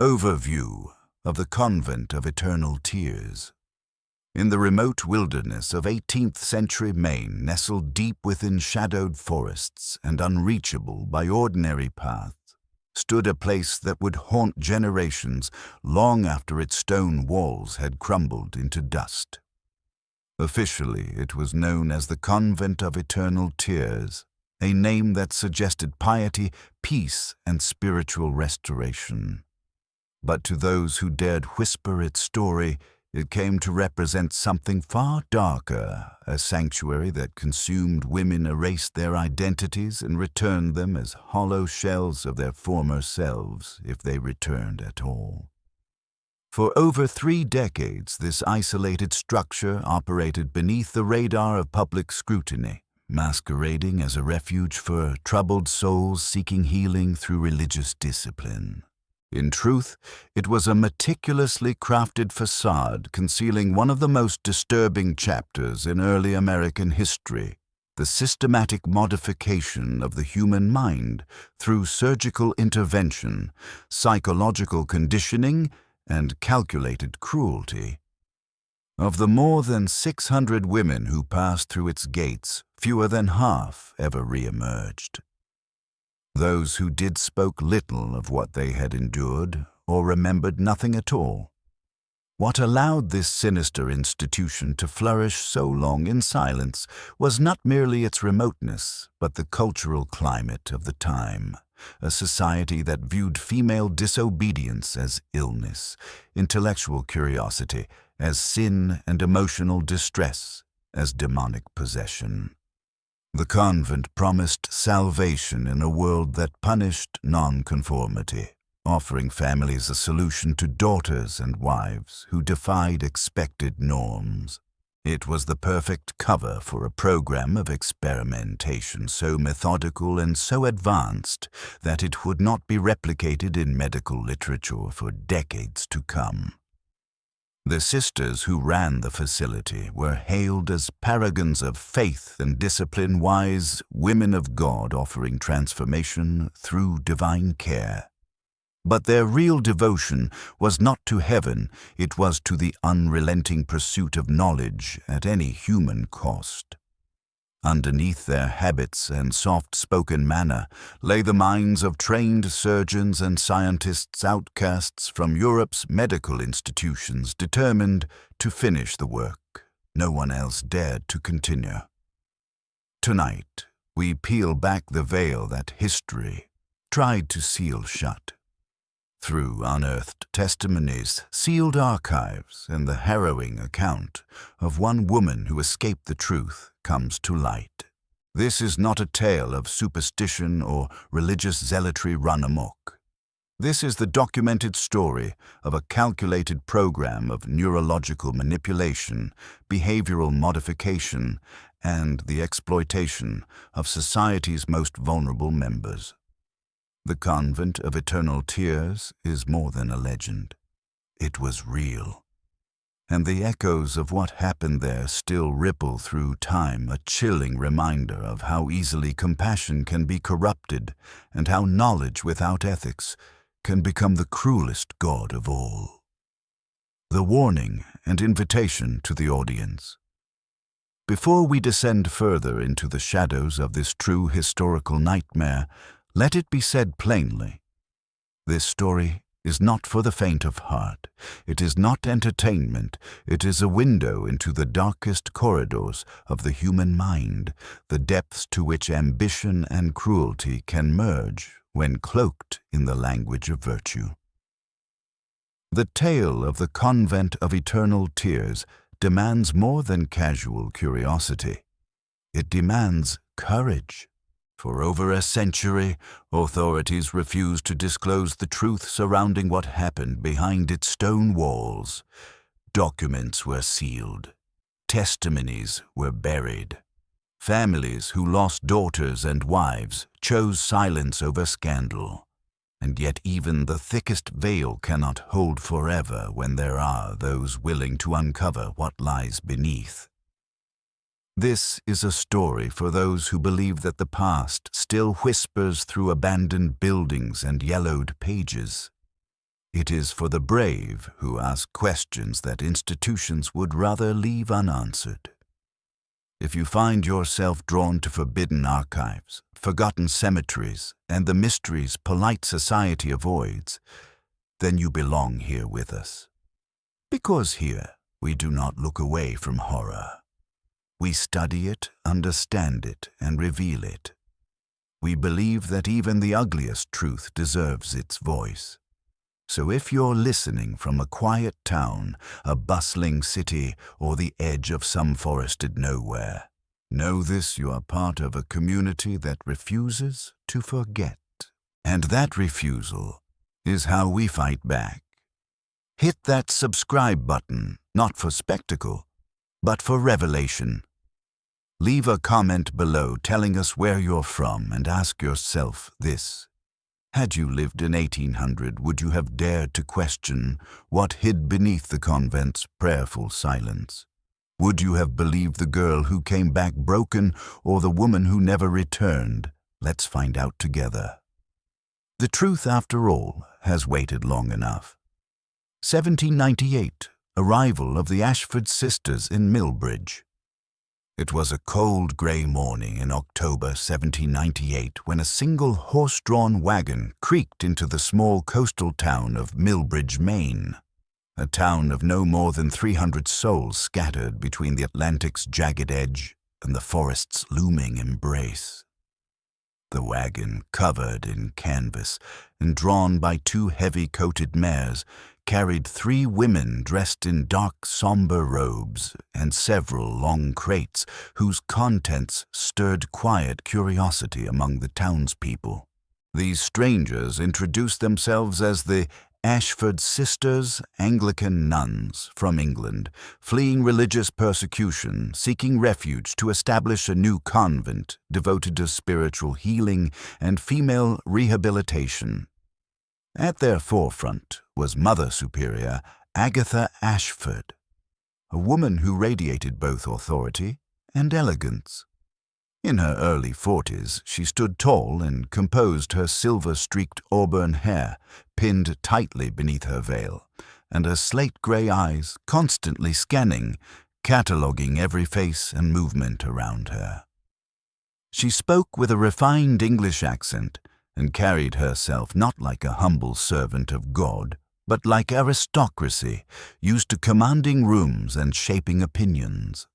Overview of the Convent of Eternal Tears. In the remote wilderness of 18th century Maine, nestled deep within shadowed forests and unreachable by ordinary paths, stood a place that would haunt generations long after its stone walls had crumbled into dust. Officially, it was known as the Convent of Eternal Tears, a name that suggested piety, peace, and spiritual restoration. But to those who dared whisper its story, it came to represent something far darker, a sanctuary that consumed women, erased their identities, and returned them as hollow shells of their former selves, if they returned at all. For over 3 decades, this isolated structure operated beneath the radar of public scrutiny, masquerading as a refuge for troubled souls seeking healing through religious discipline. In truth, it was a meticulously crafted facade concealing one of the most disturbing chapters in early American history, the systematic modification of the human mind through surgical intervention, psychological conditioning, and calculated cruelty. Of the more than 600 women who passed through its gates, fewer than half ever re-emerged. Those who did spoke little of what they had endured or remembered nothing at all. What allowed this sinister institution to flourish so long in silence was not merely its remoteness, but the cultural climate of the time, a society that viewed female disobedience as illness, intellectual curiosity as sin, and emotional distress as demonic possession. The convent promised salvation in a world that punished nonconformity, offering families a solution to daughters and wives who defied expected norms. It was the perfect cover for a program of experimentation so methodical and so advanced that it would not be replicated in medical literature for decades to come. The sisters who ran the facility were hailed as paragons of faith and discipline, wise women of God offering transformation through divine care. But their real devotion was not to heaven, it was to the unrelenting pursuit of knowledge at any human cost. Underneath their habits and soft-spoken manner lay the minds of trained surgeons and scientists, outcasts from Europe's medical institutions, determined to finish the work no one else dared to continue. Tonight, we peel back the veil that history tried to seal shut. Through unearthed testimonies, sealed archives, and the harrowing account of one woman who escaped the truth comes to light. This is not a tale of superstition or religious zealotry run amok. This is the documented story of a calculated program of neurological manipulation, behavioral modification, and the exploitation of society's most vulnerable members. The Convent of Eternal Tears is more than a legend. It was real. And the echoes of what happened there still ripple through time, a chilling reminder of how easily compassion can be corrupted and how knowledge without ethics can become the cruelest god of all. The warning and invitation to the audience. Before we descend further into the shadows of this true historical nightmare, let it be said plainly, this story is not for the faint of heart. It is not entertainment. It is a window into the darkest corridors of the human mind, the depths to which ambition and cruelty can merge when cloaked in the language of virtue. The tale of the Convent of Eternal Tears demands more than casual curiosity. It demands courage. For over a century, authorities refused to disclose the truth surrounding what happened behind its stone walls. Documents were sealed. Testimonies were buried. Families who lost daughters and wives chose silence over scandal. And yet even the thickest veil cannot hold forever when there are those willing to uncover what lies beneath. This is a story for those who believe that the past still whispers through abandoned buildings and yellowed pages. It is for the brave who ask questions that institutions would rather leave unanswered. If you find yourself drawn to forbidden archives, forgotten cemeteries, and the mysteries polite society avoids, then you belong here with us. Because here, we do not look away from horror. We study it, understand it, and reveal it. We believe that even the ugliest truth deserves its voice. So if you're listening from a quiet town, a bustling city, or the edge of some forested nowhere, know this: you are part of a community that refuses to forget. And that refusal is how we fight back. Hit that subscribe button, not for spectacle, but for revelation. Leave a comment below telling us where you're from and ask yourself this: had you lived in 1800, would you have dared to question what hid beneath the convent's prayerful silence? Would you have believed the girl who came back broken or the woman who never returned? Let's find out together. The truth, after all, has waited long enough. 1798, arrival of the Ashford sisters in Millbridge. It was a cold grey morning in October 1798 when a single horse-drawn wagon creaked into the small coastal town of Millbridge, Maine, a town of no more than 300 souls scattered between the Atlantic's jagged edge and the forest's looming embrace. The wagon, covered in canvas and drawn by two heavy-coated mares, carried 3 women dressed in dark, somber robes and several long crates whose contents stirred quiet curiosity among the townspeople. These strangers introduced themselves as the Ashford Sisters, Anglican nuns from England, fleeing religious persecution, seeking refuge to establish a new convent devoted to spiritual healing and female rehabilitation. At their forefront was Mother Superior Agatha Ashford, a woman who radiated both authority and elegance. In her early 40s, she stood tall and composed, her silver-streaked auburn hair pinned tightly beneath her veil, and her slate-gray eyes constantly scanning, cataloguing every face and movement around her. She spoke with a refined English accent and carried herself not like a humble servant of God, but like aristocracy, used to commanding rooms and shaping opinions.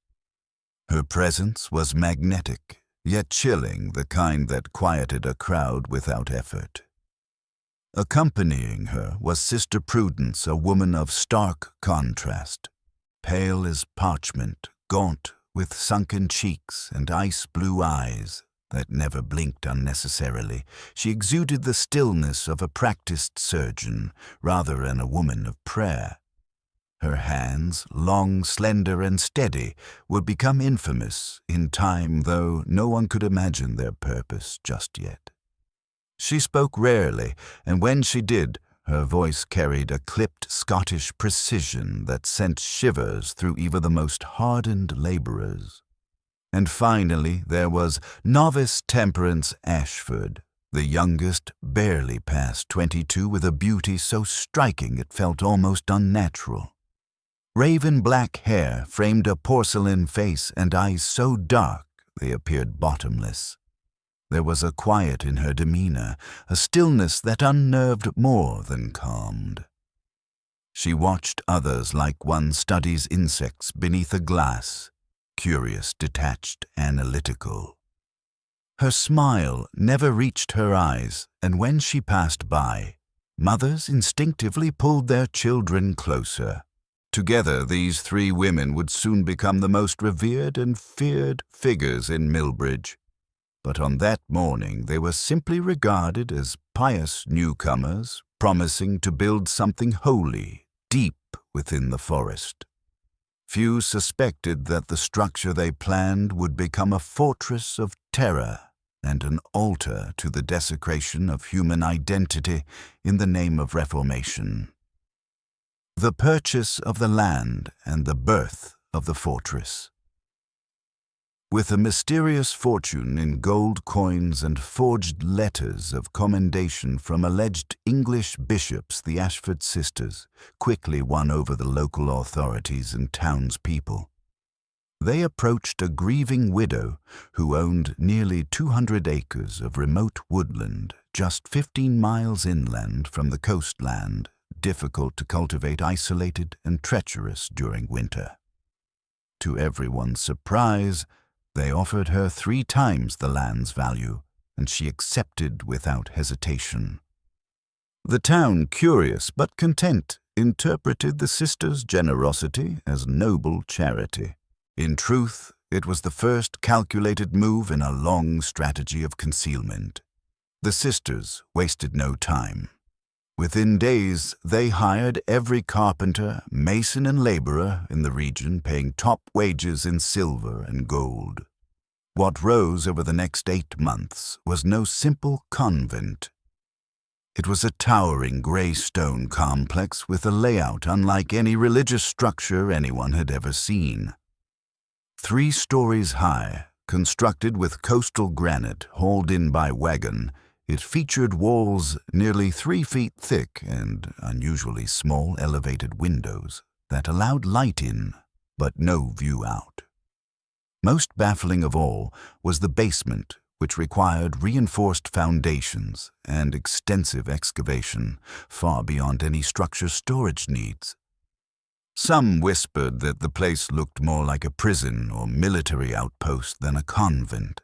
Her presence was magnetic, yet chilling, the kind that quieted a crowd without effort. Accompanying her was Sister Prudence, a woman of stark contrast. Pale as parchment, gaunt, with sunken cheeks and ice-blue eyes that never blinked unnecessarily, she exuded the stillness of a practiced surgeon rather than a woman of prayer. Her hands, long, slender, and steady, would become infamous in time, though no one could imagine their purpose just yet. She spoke rarely, and when she did, her voice carried a clipped Scottish precision that sent shivers through even the most hardened laborers. And finally there was Novice Temperance Ashford, the youngest, barely past 22, with a beauty so striking it felt almost unnatural. Raven black hair framed a porcelain face and eyes so dark they appeared bottomless. There was a quiet in her demeanor, a stillness that unnerved more than calmed. She watched others like one studies insects beneath a glass, curious, detached, analytical. Her smile never reached her eyes, and when she passed by, mothers instinctively pulled their children closer. Together, these 3 women would soon become the most revered and feared figures in Millbridge. But on that morning they were simply regarded as pious newcomers, promising to build something holy deep within the forest. Few suspected that the structure they planned would become a fortress of terror and an altar to the desecration of human identity in the name of reformation. The purchase of the land and the birth of the fortress. with a mysterious fortune in gold coins and forged letters of commendation from alleged English bishops, the Ashford sisters quickly won over the local authorities and townspeople. They approached a grieving widow who owned nearly 200 acres of remote woodland just 15 miles inland from the coastland, difficult to cultivate, isolated and treacherous during winter. To everyone's surprise, they offered her 3 times the land's value, and she accepted without hesitation. The town, curious but content, interpreted the sisters' generosity as noble charity. In truth, it was the first calculated move in a long strategy of concealment. The sisters wasted no time. Within days, they hired every carpenter, mason, and laborer in the region, paying top wages in silver and gold. What rose over the next 8 months was no simple convent. It was a towering gray stone complex with a layout unlike any religious structure anyone had ever seen. 3 stories high, constructed with coastal granite hauled in by wagon, it featured walls nearly 3 feet thick and unusually small elevated windows that allowed light in, but no view out. Most baffling of all was the basement, which required reinforced foundations and extensive excavation, far beyond any structure's storage needs. Some whispered that the place looked more like a prison or military outpost than a convent.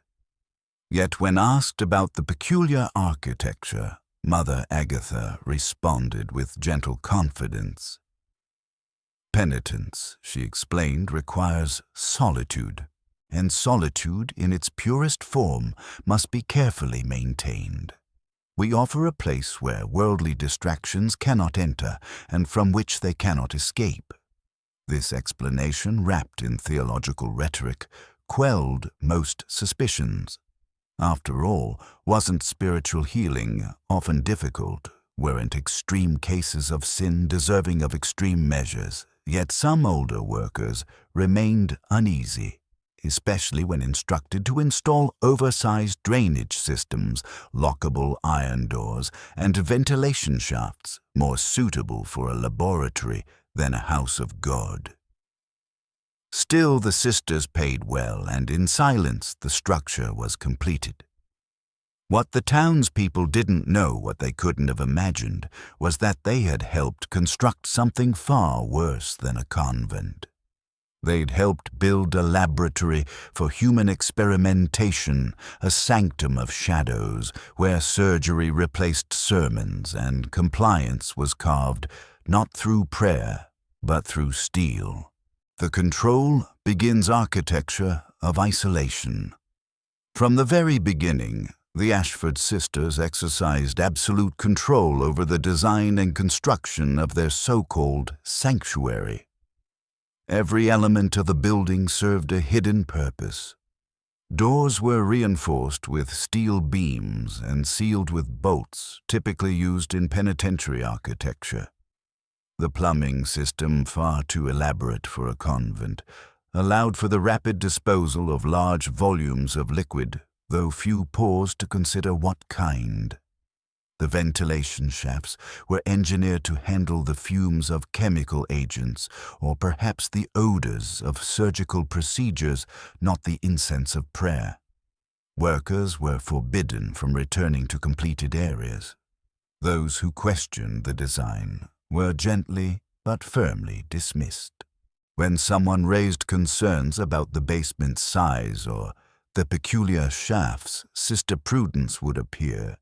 Yet when asked about the peculiar architecture, Mother Agatha responded with gentle confidence. Penitence, she explained, requires solitude, and solitude in its purest form must be carefully maintained. We offer a place where worldly distractions cannot enter and from which they cannot escape. This explanation, wrapped in theological rhetoric, quelled most suspicions. After all, wasn't spiritual healing often difficult? Weren't extreme cases of sin deserving of extreme measures? Yet some older workers remained uneasy, especially when instructed to install oversized drainage systems, lockable iron doors, and ventilation shafts more suitable for a laboratory than a house of God. Still, the sisters paid well, and in silence the structure was completed. What the townspeople didn't know, what they couldn't have imagined, was that they had helped construct something far worse than a convent. They'd helped build a laboratory for human experimentation, a sanctum of shadows where surgery replaced sermons and compliance was carved not through prayer, but through steel. The control begins architecture of isolation. From the very beginning, the Ashford sisters exercised absolute control over the design and construction of their so-called sanctuary. Every element of the building served a hidden purpose. Doors were reinforced with steel beams and sealed with bolts typically used in penitentiary architecture. The plumbing system, far too elaborate for a convent, allowed for the rapid disposal of large volumes of liquid, though few paused to consider what kind. The ventilation shafts were engineered to handle the fumes of chemical agents, or perhaps the odors of surgical procedures, not the incense of prayer. Workers were forbidden from returning to completed areas. Those who questioned the design were gently but firmly dismissed. When someone raised concerns about the basement's size or the peculiar shafts, Sister Prudence would appear,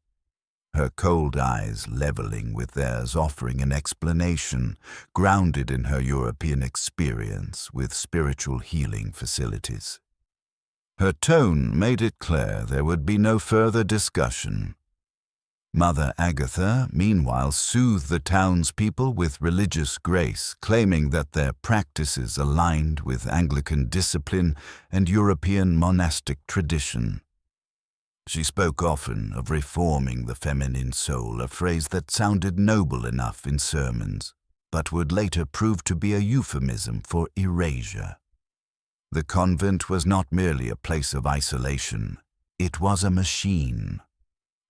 her cold eyes leveling with theirs, offering an explanation grounded in her European experience with spiritual healing facilities. Her tone made it clear there would be no further discussion. Mother Agatha, meanwhile, soothed the townspeople with religious grace, claiming that their practices aligned with Anglican discipline and European monastic tradition. She spoke often of reforming the feminine soul, a phrase that sounded noble enough in sermons, but would later prove to be a euphemism for erasure. The convent was not merely a place of isolation. It was a machine,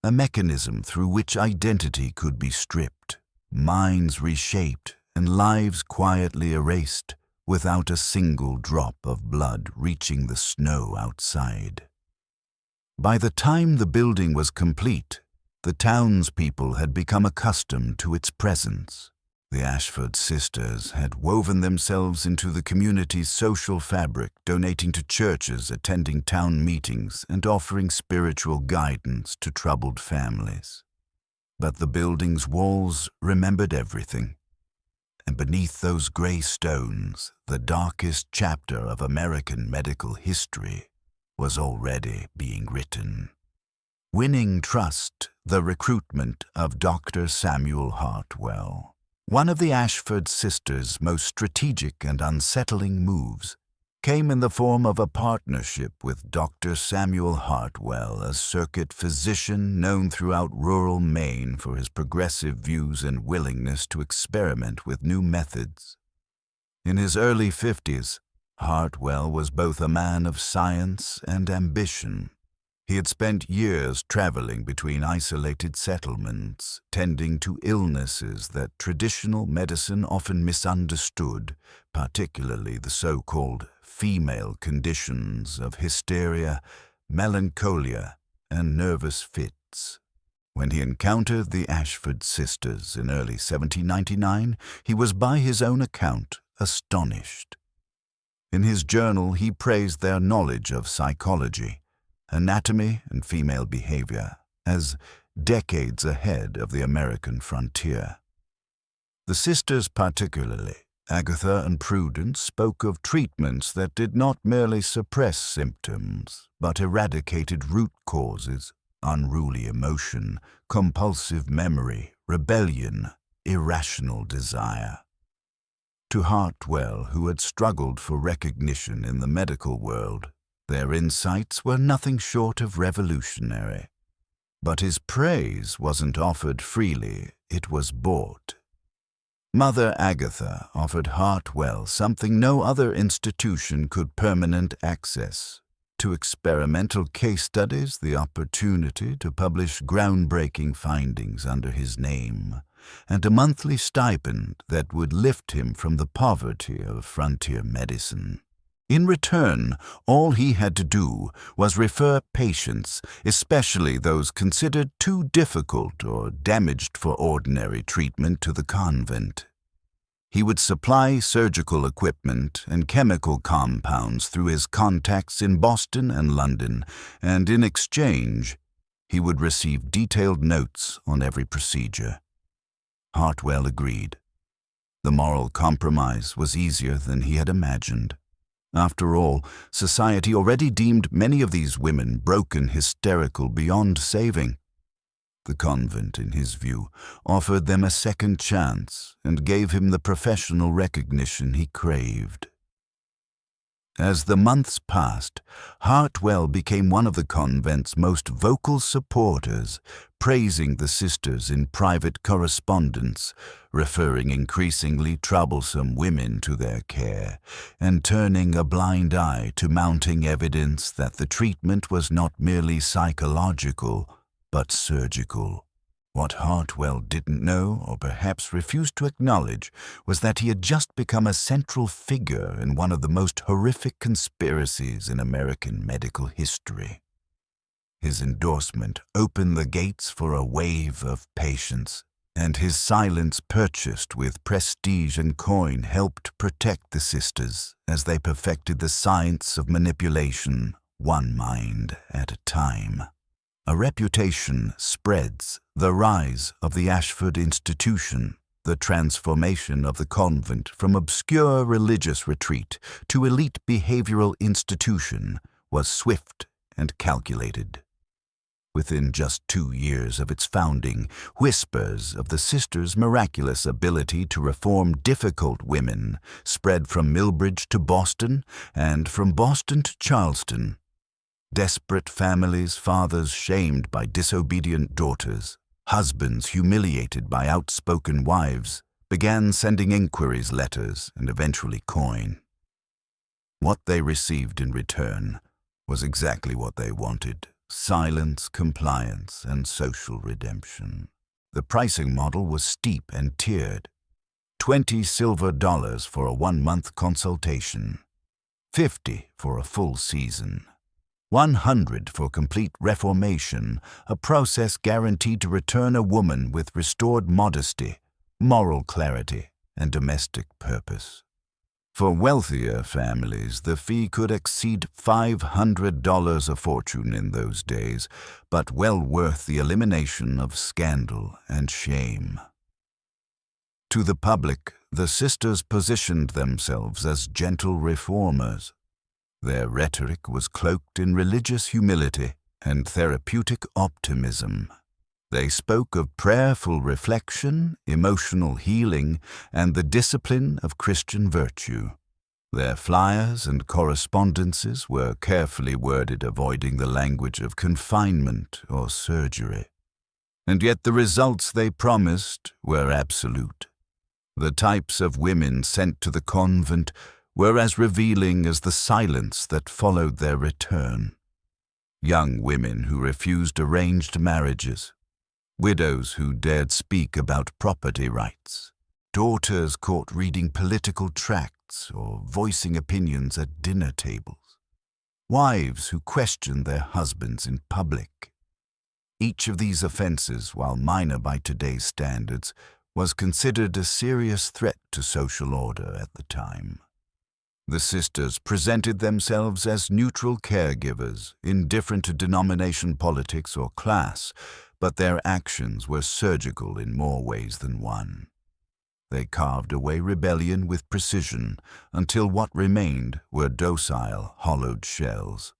a mechanism through which identity could be stripped, minds reshaped, and lives quietly erased without a single drop of blood reaching the snow outside. By the time the building was complete, the townspeople had become accustomed to its presence. The Ashford sisters had woven themselves into the community's social fabric, donating to churches, attending town meetings, and offering spiritual guidance to troubled families. But the building's walls remembered everything. And beneath those gray stones, the darkest chapter of American medical history was already being written. Winning trust, the recruitment of Dr. Samuel Hartwell. One of the Ashford sisters' most strategic and unsettling moves came in the form of a partnership with Dr. Samuel Hartwell, a circuit physician known throughout rural Maine for his progressive views and willingness to experiment with new methods. In his early 50s, Hartwell was both a man of science and ambition. He had spent years traveling between isolated settlements, tending to illnesses that traditional medicine often misunderstood, particularly the so-called female conditions of hysteria, melancholia, and nervous fits. When he encountered the Ashford sisters in early 1799, he was by his own account astonished. In his journal, he praised their knowledge of psychology, anatomy, and female behavior as decades ahead of the American frontier. The sisters particularly, Agatha and Prudence, spoke of treatments that did not merely suppress symptoms, but eradicated root causes: unruly emotion, compulsive memory, rebellion, irrational desire. To Hartwell, who had struggled for recognition in the medical world, their insights were nothing short of revolutionary. But his praise wasn't offered freely, it was bought. Mother Agatha offered Hartwell something no other institution could: permanent access to experimental case studies, the opportunity to publish groundbreaking findings under his name, and a monthly stipend that would lift him from the poverty of frontier medicine. In return, all he had to do was refer patients, especially those considered too difficult or damaged for ordinary treatment, to the convent. He would supply surgical equipment and chemical compounds through his contacts in Boston and London, and in exchange, he would receive detailed notes on every procedure. Hartwell agreed. The moral compromise was easier than he had imagined. After all, society already deemed many of these women broken, hysterical, beyond saving. The convent, in his view, offered them a second chance and gave him the professional recognition he craved. As the months passed, Hartwell became one of the convent's most vocal supporters, praising the sisters in private correspondence, referring increasingly troublesome women to their care, and turning a blind eye to mounting evidence that the treatment was not merely psychological, but surgical. What Hartwell didn't know, or perhaps refused to acknowledge, was that he had just become a central figure in one of the most horrific conspiracies in American medical history. His endorsement opened the gates for a wave of patients, and his silence, purchased with prestige and coin, helped protect the sisters as they perfected the science of manipulation, one mind at a time. A reputation spreads: the rise of the Ashford institution, the transformation of the convent from obscure religious retreat to elite behavioral institution, was swift and calculated. Within just 2 years of its founding, whispers of the sisters' miraculous ability to reform difficult women spread from Millbridge to Boston, and from Boston to Charleston. Desperate families, fathers shamed by disobedient daughters, husbands humiliated by outspoken wives, began sending inquiries letters and eventually coin. What they received in return was exactly what they wanted: silence, compliance, and social redemption. The pricing model was steep and tiered. $20 silver for a 1-month consultation, $50 for a full season, $100 for complete reformation, a process guaranteed to return a woman with restored modesty, moral clarity, and domestic purpose. For wealthier families, the fee could exceed $500 a fortune in those days, but well worth the elimination of scandal and shame. To the public, the sisters positioned themselves as gentle reformers. Their rhetoric was cloaked in religious humility and therapeutic optimism. They spoke of prayerful reflection, emotional healing, and the discipline of Christian virtue. Their flyers and correspondences were carefully worded, avoiding the language of confinement or surgery. And yet the results they promised were absolute. The types of women sent to the convent were as revealing as the silence that followed their return. Young women who refused arranged marriages, widows who dared speak about property rights, daughters caught reading political tracts or voicing opinions at dinner tables, wives who questioned their husbands in public. Each of these offenses, while minor by today's standards, was considered a serious threat to social order at the time. The sisters presented themselves as neutral caregivers, indifferent to denomination, politics, or class, but their actions were surgical in more ways than one. They carved away rebellion with precision until what remained were docile, hollowed shells.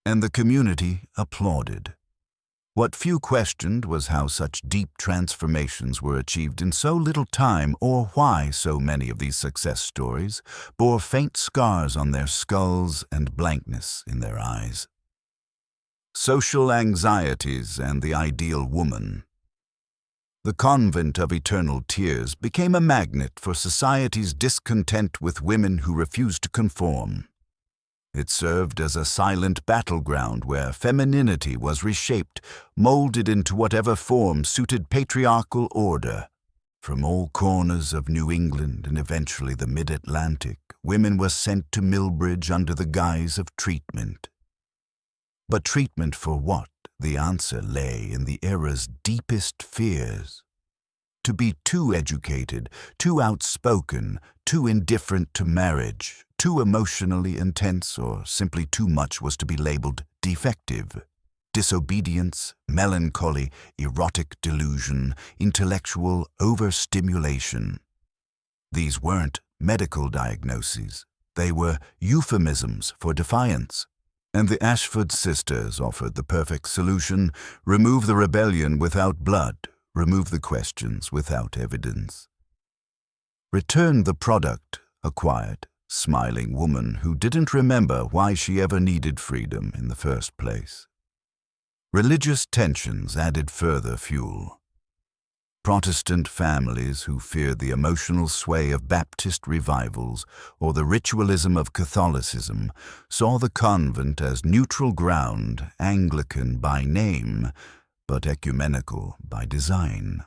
And the community applauded. What few questioned was how such deep transformations were achieved in so little time, or why so many of these success stories bore faint scars on their skulls and blankness in their eyes. Social anxieties and the ideal woman. The Convent of Eternal Tears became a magnet for society's discontent with women who refused to conform. It served as a silent battleground where femininity was reshaped, molded into whatever form suited patriarchal order. From all corners of New England and eventually the mid-Atlantic, women were sent to Millbridge under the guise of treatment. But treatment for what? The answer lay in the era's deepest fears. To be too educated, too outspoken, too indifferent to marriage, too emotionally intense, or simply too much was to be labeled defective. Disobedience, melancholy, erotic delusion, intellectual overstimulation. These weren't medical diagnoses. They were euphemisms for defiance. And the Ashford sisters offered the perfect solution: remove the rebellion without blood, remove the questions without evidence. Return the product, a quiet, smiling woman who didn't remember why she ever needed freedom in the first place. Religious tensions added further fuel. Protestant families who feared the emotional sway of Baptist revivals or the ritualism of Catholicism saw the convent as neutral ground, Anglican by name, but ecumenical by design.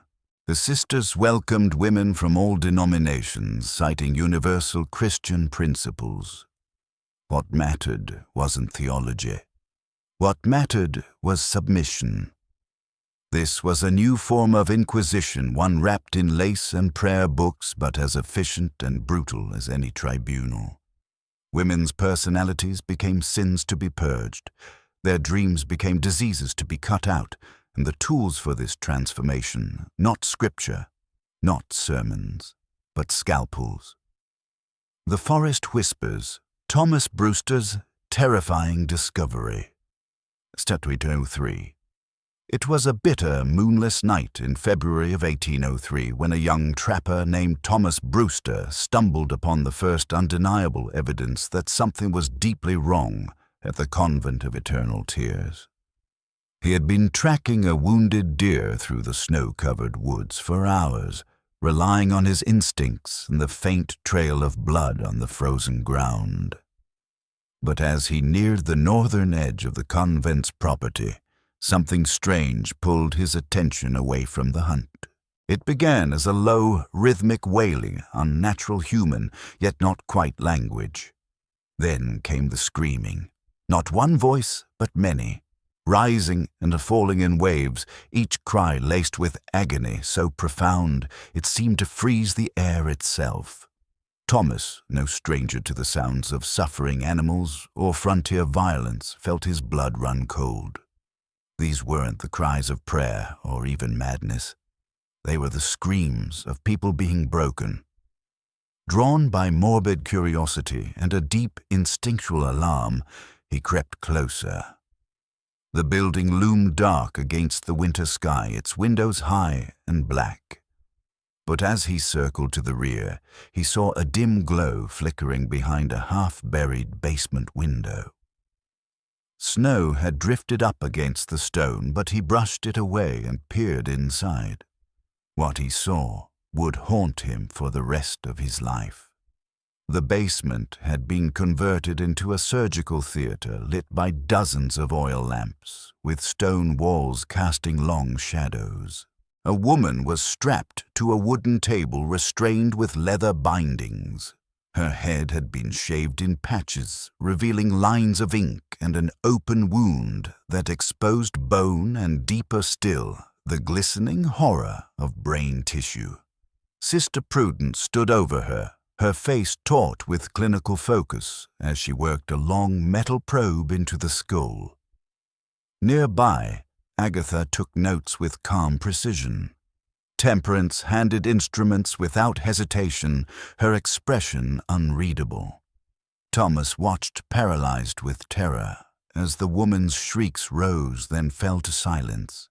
The sisters welcomed women from all denominations, citing universal Christian principles. What mattered wasn't theology. What mattered was submission. This was a new form of inquisition, one wrapped in lace and prayer books, but as efficient and brutal as any tribunal. Women's personalities became sins to be purged. Their dreams became diseases to be cut out, and the tools for this transformation, not scripture, not sermons, but scalpels. The Forest Whispers, Thomas Brewster's terrifying discovery. Statute 03. It was a bitter, moonless night in February of 1803 when a young trapper named Thomas Brewster stumbled upon the first undeniable evidence that something was deeply wrong at the Convent of Eternal Tears. He had been tracking a wounded deer through the snow-covered woods for hours, relying on his instincts and the faint trail of blood on the frozen ground. But as he neared the northern edge of the convent's property, something strange pulled his attention away from the hunt. It began as a low, rhythmic wailing, unnatural human, yet not quite language. Then came the screaming. Not one voice, but many, rising and falling in waves, each cry laced with agony so profound it seemed to freeze the air itself. Thomas, no stranger to the sounds of suffering animals or frontier violence, felt his blood run cold. These weren't the cries of prayer or even madness. They were the screams of people being broken. Drawn by morbid curiosity and a deep instinctual alarm, he crept closer. The building loomed dark against the winter sky, its windows high and black. But as he circled to the rear, he saw a dim glow flickering behind a half-buried basement window. Snow had drifted up against the stone, but he brushed it away and peered inside. What he saw would haunt him for the rest of his life. The basement had been converted into a surgical theater lit by dozens of oil lamps, with stone walls casting long shadows. A woman was strapped to a wooden table restrained with leather bindings. Her head had been shaved in patches, revealing lines of ink and an open wound that exposed bone and, deeper still, the glistening horror of brain tissue. Sister Prudence stood over her, her face taut with clinical focus as she worked a long metal probe into the skull. Nearby, Agatha took notes with calm precision. Temperance handed instruments without hesitation, her expression unreadable. Thomas watched, paralyzed with terror, as the woman's shrieks rose then fell to silence.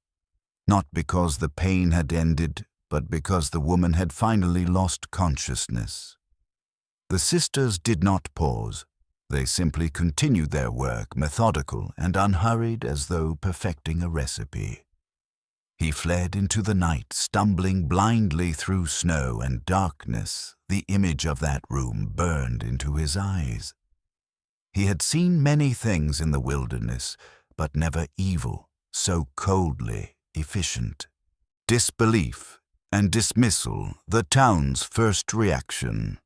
Not because the pain had ended, but because the woman had finally lost consciousness. The sisters did not pause. They simply continued their work, methodical and unhurried as though perfecting a recipe. He fled into the night, stumbling blindly through snow and darkness. The image of that room burned into his eyes. He had seen many things in the wilderness, but never evil, so coldly efficient. Disbelief and dismissal, the town's first reaction.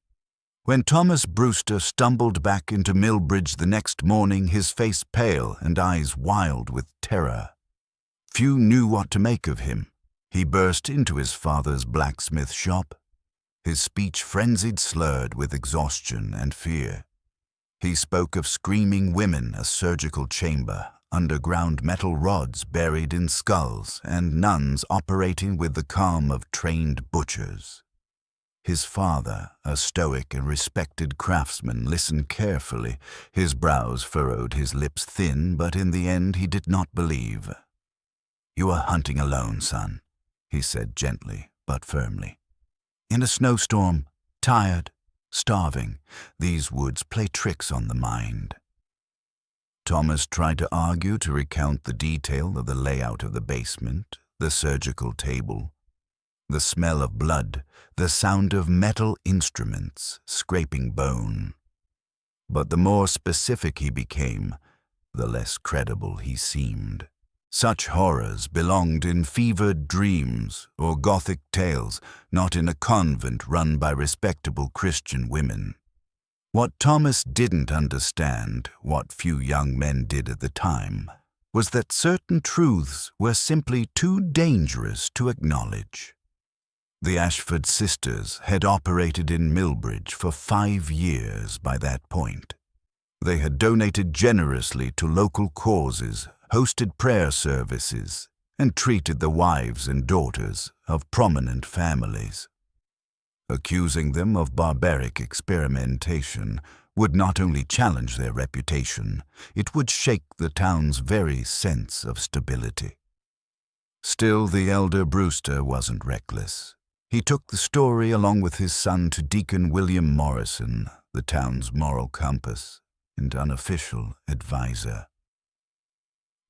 When Thomas Brewster stumbled back into Millbridge the next morning, his face pale and eyes wild with terror. Few knew what to make of him. He burst into his father's blacksmith shop, his speech frenzied, slurred with exhaustion and fear. He spoke of screaming women, a surgical chamber, underground metal rods buried in skulls, and nuns operating with the calm of trained butchers. His father, a stoic and respected craftsman, listened carefully. His brows furrowed, his lips thin, but in the end he did not believe. "You are hunting alone, son," he said gently but firmly. "In a snowstorm, tired, starving, these woods play tricks on the mind." Thomas tried to argue, to recount the detail of the layout of the basement, the surgical table, the smell of blood, the sound of metal instruments scraping bone. But the more specific he became, the less credible he seemed. Such horrors belonged in fevered dreams or Gothic tales, not in a convent run by respectable Christian women. What Thomas didn't understand, what few young men did at the time, was that certain truths were simply too dangerous to acknowledge. The Ashford sisters had operated in Millbridge for 5 years by that point. They had donated generously to local causes, hosted prayer services, and treated the wives and daughters of prominent families. Accusing them of barbaric experimentation would not only challenge their reputation, it would shake the town's very sense of stability. Still, the elder Brewster wasn't reckless. He took the story along with his son to Deacon William Morrison, the town's moral compass and unofficial advisor.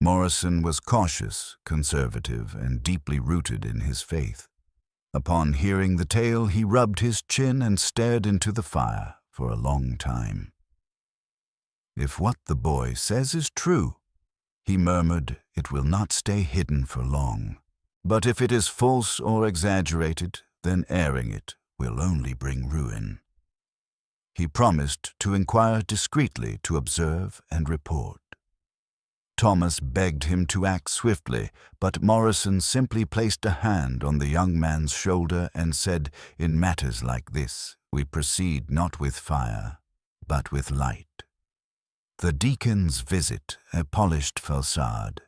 Morrison was cautious, conservative, and deeply rooted in his faith. Upon hearing the tale, he rubbed his chin and stared into the fire for a long time. If what the boy says is true, he murmured, it will not stay hidden for long. But if it is false or exaggerated, then airing it will only bring ruin. He promised to inquire discreetly, to observe and report. Thomas begged him to act swiftly, but Morrison simply placed a hand on the young man's shoulder and said, in matters like this, we proceed not with fire, but with light. The deacon's visit, a polished facade.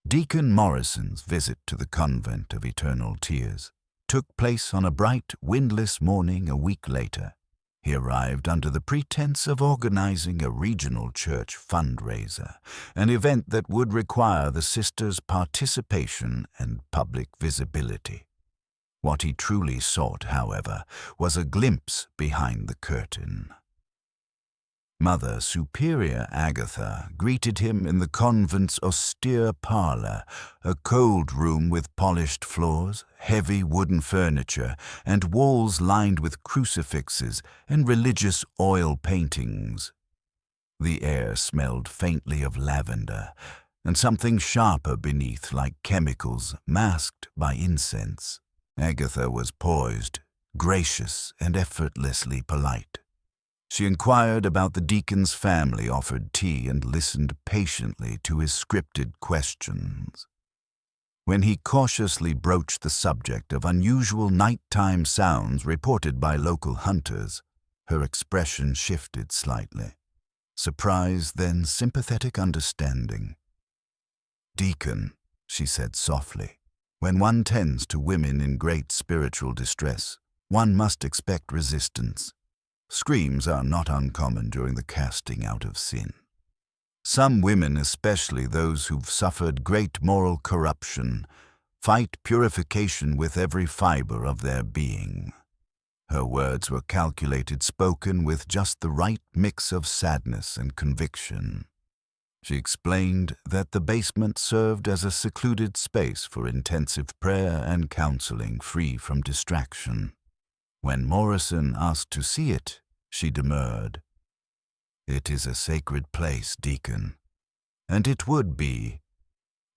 Deacon Morrison's visit to the Convent of Eternal Tears took place on a bright, windless morning a week later. He arrived under the pretense of organizing a regional church fundraiser, an event that would require the sisters' participation and public visibility. What he truly sought, however, was a glimpse behind the curtain. Mother Superior Agatha greeted him in the convent's austere parlor, a cold room with polished floors, heavy wooden furniture, and walls lined with crucifixes and religious oil paintings. The air smelled faintly of lavender, and something sharper beneath, like chemicals masked by incense. Agatha was poised, gracious, and effortlessly polite. She inquired about the deacon's family, offered tea, and listened patiently to his scripted questions. When he cautiously broached the subject of unusual nighttime sounds reported by local hunters, her expression shifted slightly. Surprise, then sympathetic understanding. "Deacon," she said softly, "when one tends to women in great spiritual distress, one must expect resistance. Screams are not uncommon during the casting out of sin. Some women, especially those who've suffered great moral corruption, fight purification with every fiber of their being." Her words were calculated, spoken with just the right mix of sadness and conviction. She explained that the basement served as a secluded space for intensive prayer and counseling, free from distraction. When Morrison asked to see it, she demurred. "It is a sacred place, Deacon, and it would be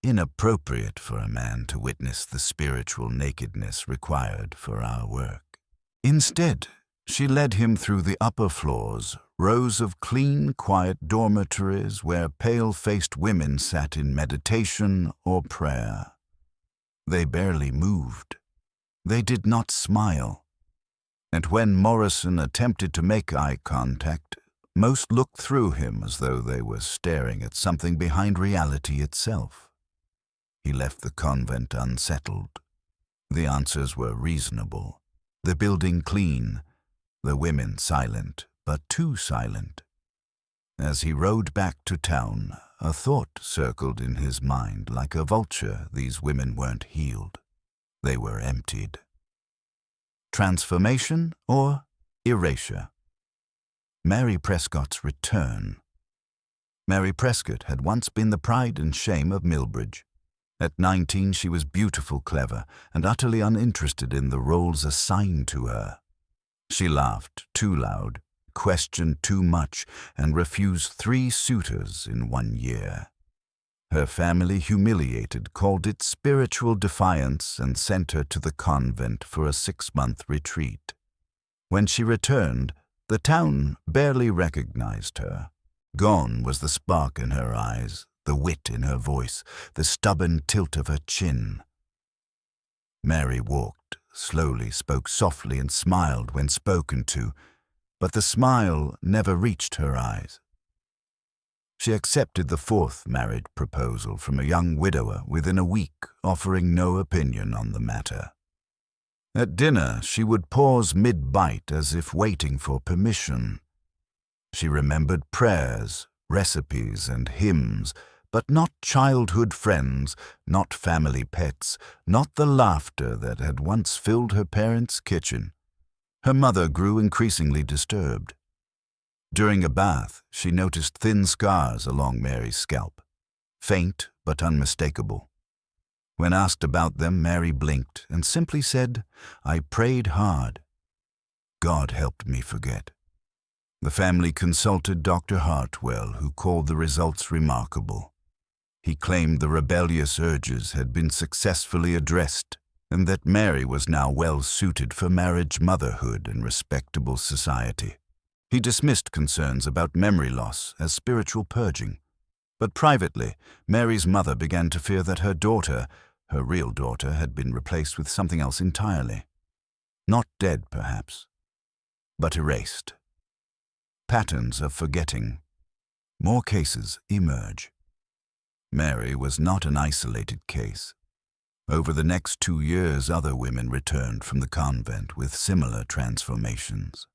inappropriate for a man to witness the spiritual nakedness required for our work." Instead, she led him through the upper floors, rows of clean, quiet dormitories where pale-faced women sat in meditation or prayer. They barely moved. They did not smile. And when Morrison attempted to make eye contact, most looked through him as though they were staring at something behind reality itself. He left the convent unsettled. The answers were reasonable. The building clean, the women silent, but too silent. As he rode back to town, a thought circled in his mind like a vulture. These women weren't healed. They were emptied. Transformation or erasure? Mary Prescott's return. Mary Prescott had once been the pride and shame of Millbridge. At 19, she was beautiful, clever, and utterly uninterested in the roles assigned to her. She laughed too loud, questioned too much, and refused 3 suitors in 1 year. Her family, humiliated, called it spiritual defiance and sent her to the convent for a 6-month retreat. When she returned, the town barely recognized her. Gone was the spark in her eyes, the wit in her voice, the stubborn tilt of her chin. Mary walked slowly, spoke softly, and smiled when spoken to, but the smile never reached her eyes. She accepted the 4th marriage proposal from a young widower within a week, offering no opinion on the matter. At dinner, she would pause mid-bite as if waiting for permission. She remembered prayers, recipes, and hymns, but not childhood friends, not family pets, not the laughter that had once filled her parents' kitchen. Her mother grew increasingly disturbed. During a bath, she noticed thin scars along Mary's scalp, faint but unmistakable. When asked about them, Mary blinked and simply said, "I prayed hard. God helped me forget." The family consulted Dr. Hartwell, who called the results remarkable. He claimed the rebellious urges had been successfully addressed, and that Mary was now well suited for marriage, motherhood, and respectable society. He dismissed concerns about memory loss as spiritual purging. But privately, Mary's mother began to fear that her daughter, her real daughter, had been replaced with something else entirely. Not dead, perhaps, but erased. Patterns of forgetting. More cases emerge. Mary was not an isolated case. Over the next 2 years, other women returned from the convent with similar transformations.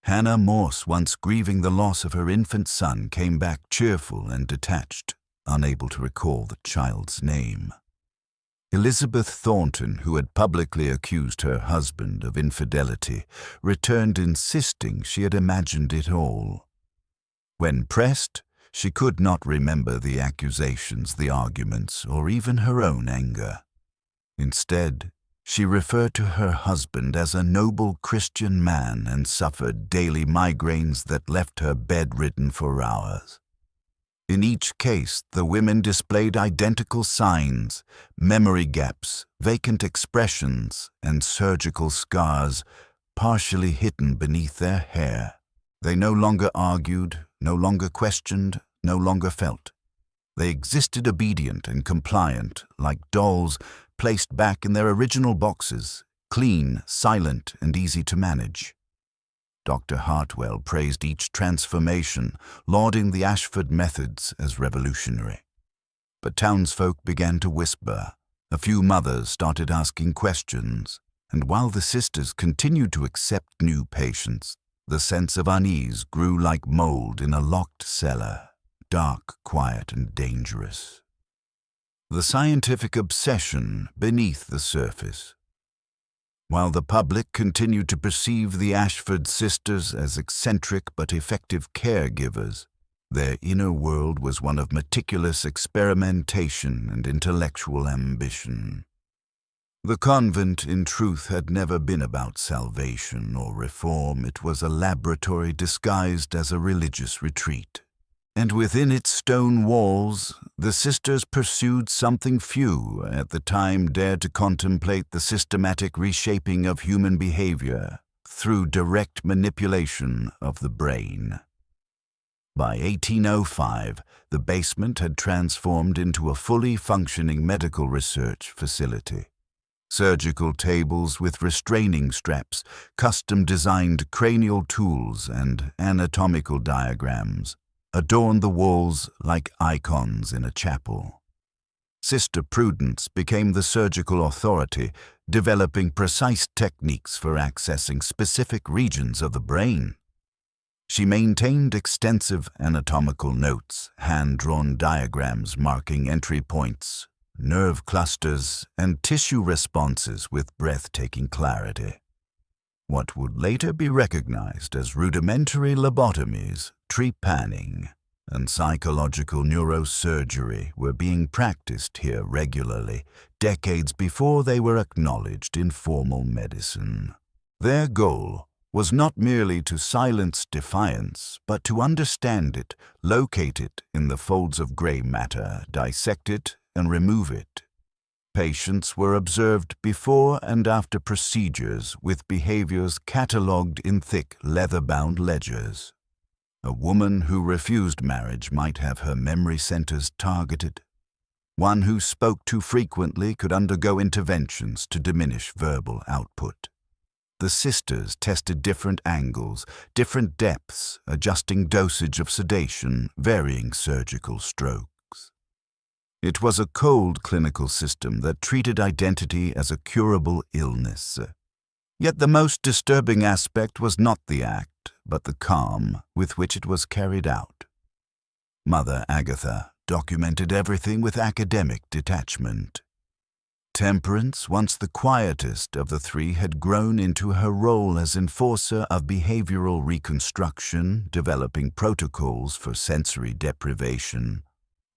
Hannah Morse, once grieving the loss of her infant son, came back cheerful and detached, unable to recall the child's name. Elizabeth Thornton, who had publicly accused her husband of infidelity, returned insisting she had imagined it all. When pressed, she could not remember the accusations, the arguments, or even her own anger. Instead, she referred to her husband as a noble Christian man and suffered daily migraines that left her bedridden for hours. In each case, the women displayed identical signs, memory gaps, vacant expressions, and surgical scars partially hidden beneath their hair. They no longer argued, no longer questioned, no longer felt. They existed obedient and compliant, like dolls placed back in their original boxes, clean, silent, and easy to manage. Dr. Hartwell praised each transformation, lauding the Ashford methods as revolutionary. But townsfolk began to whisper. A few mothers started asking questions, and while the sisters continued to accept new patients, the sense of unease grew like mold in a locked cellar, dark, quiet, and dangerous. The scientific obsession beneath the surface. While the public continued to perceive the Ashford sisters as eccentric but effective caregivers, their inner world was one of meticulous experimentation and intellectual ambition. The convent, in truth, had never been about salvation or reform. It was a laboratory disguised as a religious retreat. And within its stone walls, the sisters pursued something few at the time dared to contemplate the systematic reshaping of human behavior through direct manipulation of the brain. By 1805, the basement had transformed into a fully functioning medical research facility. Surgical tables with restraining straps, custom-designed cranial tools, and anatomical diagrams adorned the walls like icons in a chapel. Sister Prudence became the surgical authority, developing precise techniques for accessing specific regions of the brain. She maintained extensive anatomical notes, hand-drawn diagrams marking entry points, nerve clusters, and tissue responses with breathtaking clarity. What would later be recognized as rudimentary lobotomies, trepanning, and psychological neurosurgery were being practiced here regularly, decades before they were acknowledged in formal medicine. Their goal was not merely to silence defiance, but to understand it, locate it in the folds of gray matter, dissect it, and remove it. Patients were observed before and after procedures with behaviors catalogued in thick, leather-bound ledgers. A woman who refused marriage might have her memory centers targeted. One who spoke too frequently could undergo interventions to diminish verbal output. The sisters tested different angles, different depths, adjusting dosage of sedation, varying surgical strokes. It was a cold clinical system that treated identity as a curable illness. Yet the most disturbing aspect was not the act, but the calm with which it was carried out. Mother Agatha documented everything with academic detachment. Temperance, once the quietest of the three, had grown into her role as enforcer of behavioral reconstruction, developing protocols for sensory deprivation,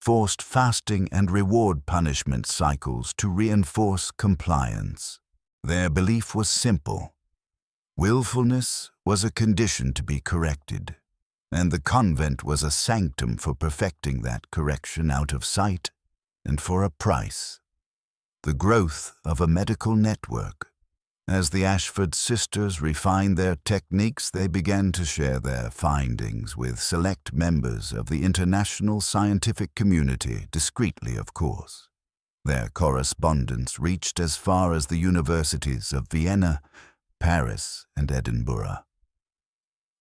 forced fasting and reward punishment cycles to reinforce compliance. Their belief was simple. Willfulness was a condition to be corrected, and the convent was a sanctum for perfecting that correction out of sight and for a price. The growth of a medical network. As the Ashford sisters refined their techniques, they began to share their findings with select members of the international scientific community, discreetly, of course. Their correspondence reached as far as the universities of Vienna, Paris, and Edinburgh.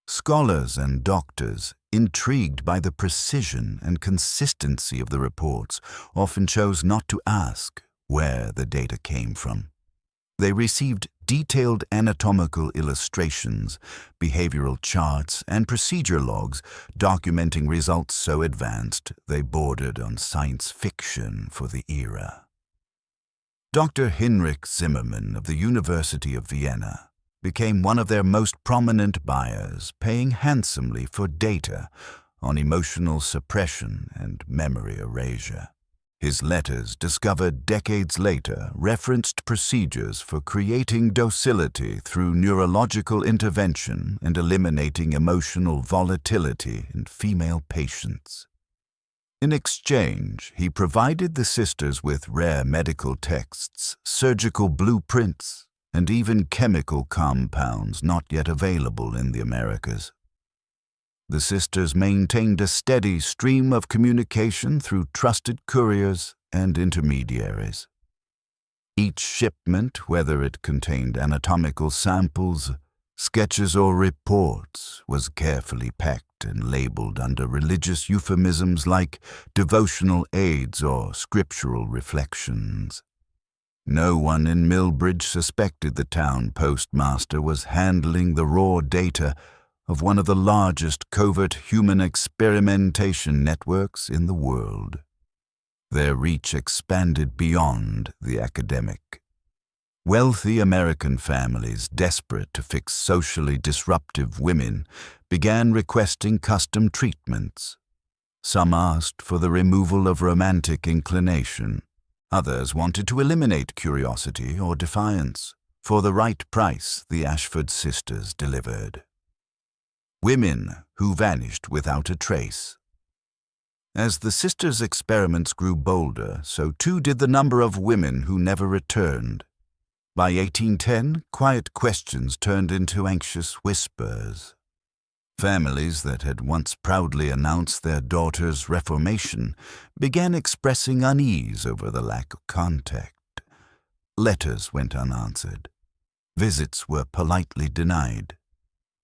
Scholars and doctors, intrigued by the precision and consistency of the reports, often chose not to ask where the data came from. They received detailed anatomical illustrations, behavioral charts, and procedure logs documenting results so advanced they bordered on science fiction for the era. Dr. Hinrich Zimmermann of the University of Vienna became one of their most prominent buyers, paying handsomely for data on emotional suppression and memory erasure. His letters, discovered decades later, referenced procedures for creating docility through neurological intervention and eliminating emotional volatility in female patients. In exchange, he provided the sisters with rare medical texts, surgical blueprints, and even chemical compounds not yet available in the Americas. The sisters maintained a steady stream of communication through trusted couriers and intermediaries. Each shipment, whether it contained anatomical samples, sketches, or reports, was carefully packed and labeled under religious euphemisms like devotional aids or scriptural reflections. No one in Millbridge suspected the town postmaster was handling the raw data of one of the largest covert human experimentation networks in the world. Their reach expanded beyond the academic. Wealthy American families, desperate to fix socially disruptive women, began requesting custom treatments. Some asked for the removal of romantic inclination. Others wanted to eliminate curiosity or defiance. For the right price, the Ashford sisters delivered. Women who vanished without a trace. As the sisters' experiments grew bolder, so too did the number of women who never returned. By 1810, quiet questions turned into anxious whispers. Families that had once proudly announced their daughter's reformation began expressing unease over the lack of contact. Letters went unanswered. Visits were politely denied.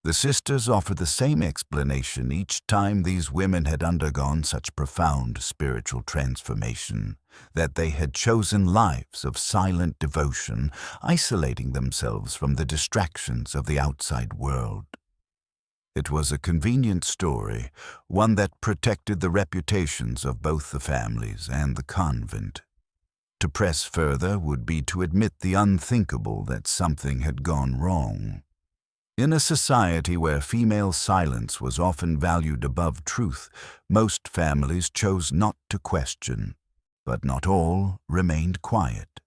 The sisters offered the same explanation each time these women had undergone such profound spiritual transformation, that they had chosen lives of silent devotion, isolating themselves from the distractions of the outside world. It was a convenient story, one that protected the reputations of both the families and the convent. To press further would be to admit the unthinkable, that something had gone wrong. In a society where female silence was often valued above truth, most families chose not to question, but not all remained quiet.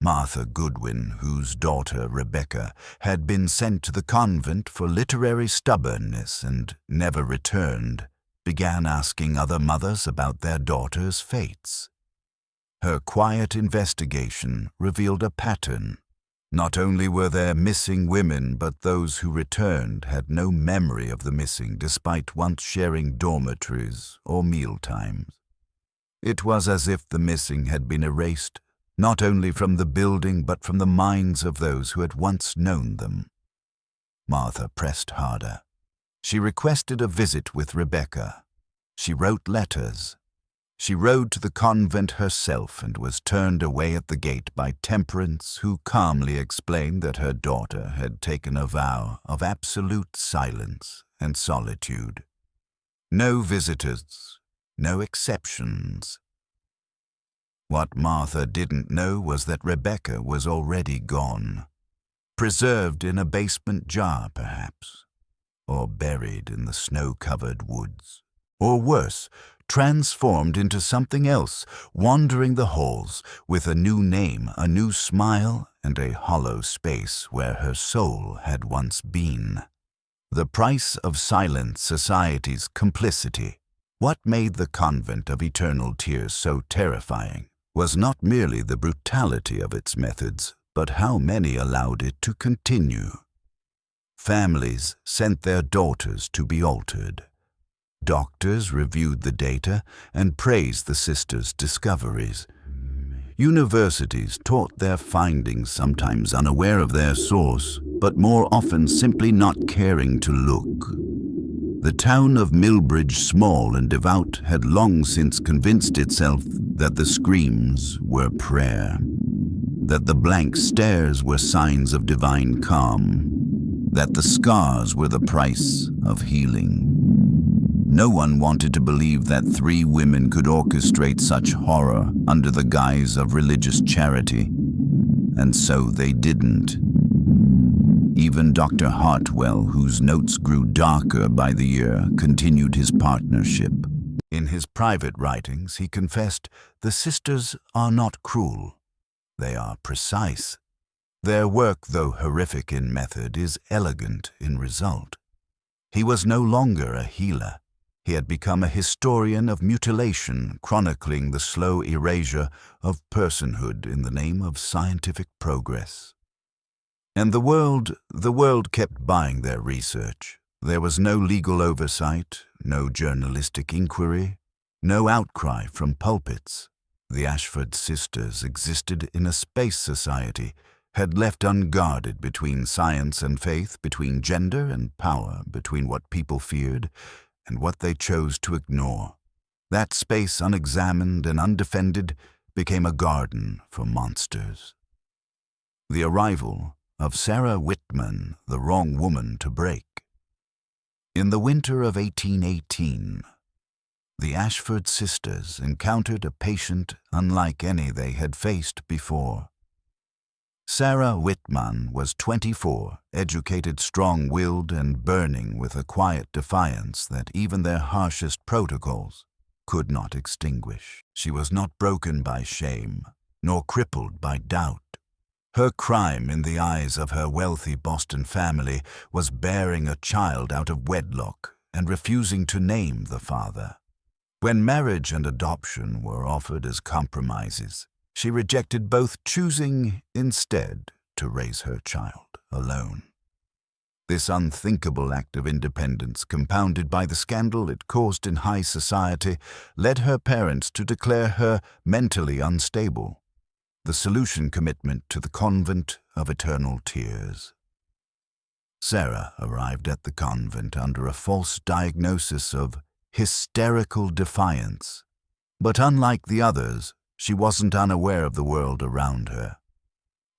Martha Goodwin, whose daughter Rebecca had been sent to the convent for literary stubbornness and never returned, began asking other mothers about their daughters' fates. Her quiet investigation revealed a pattern. Not only were there missing women, but those who returned had no memory of the missing despite once sharing dormitories or mealtimes. It was as if the missing had been erased, not only from the building but from the minds of those who had once known them. Martha pressed harder. She requested a visit with Rebecca. She wrote letters. She rode to the convent herself and was turned away at the gate by Temperance, who calmly explained that her daughter had taken a vow of absolute silence and solitude. No visitors, no exceptions. What Martha didn't know was that Rebecca was already gone, preserved in a basement jar perhaps, or buried in the snow-covered woods, or worse, transformed into something else, wandering the halls with a new name, a new smile, and a hollow space where her soul had once been. The price of silent society's complicity. What made the Convent of Eternal Tears so terrifying was not merely the brutality of its methods, but how many allowed it to continue. Families sent their daughters to be altered. Doctors reviewed the data and praised the sisters' discoveries. Universities taught their findings, sometimes unaware of their source, but more often simply not caring to look. The town of Millbridge, small and devout, had long since convinced itself that the screams were prayer, that the blank stares were signs of divine calm, that the scars were the price of healing. No one wanted to believe that 3 women could orchestrate such horror under the guise of religious charity, and so they didn't. Even Dr. Hartwell, whose notes grew darker by the year, continued his partnership. In his private writings, he confessed, "The sisters are not cruel. They are precise. Their work, though horrific in method, is elegant in result." He was no longer a healer. He had become a historian of mutilation, chronicling the slow erasure of personhood in the name of scientific progress. And the world kept buying their research. There was no legal oversight, no journalistic inquiry, no outcry from pulpits. The Ashford sisters existed in a space society, had left unguarded between science and faith, between gender and power, between what people feared and what they chose to ignore. That space, unexamined and undefended, became a garden for monsters. The arrival of Sarah Whitman, the wrong woman to break. In the winter of 1818, the Ashford sisters encountered a patient unlike any they had faced before. Sarah Whitman was 24, educated, strong-willed, and burning with a quiet defiance that even their harshest protocols could not extinguish. She was not broken by shame, nor crippled by doubt. Her crime in the eyes of her wealthy Boston family was bearing a child out of wedlock and refusing to name the father. When marriage and adoption were offered as compromises, she rejected both, choosing instead to raise her child alone. This unthinkable act of independence, compounded by the scandal it caused in high society, led her parents to declare her mentally unstable. The solution: commitment to the Convent of Eternal Tears. Sarah arrived at the convent under a false diagnosis of hysterical defiance. But unlike the others, she wasn't unaware of the world around her.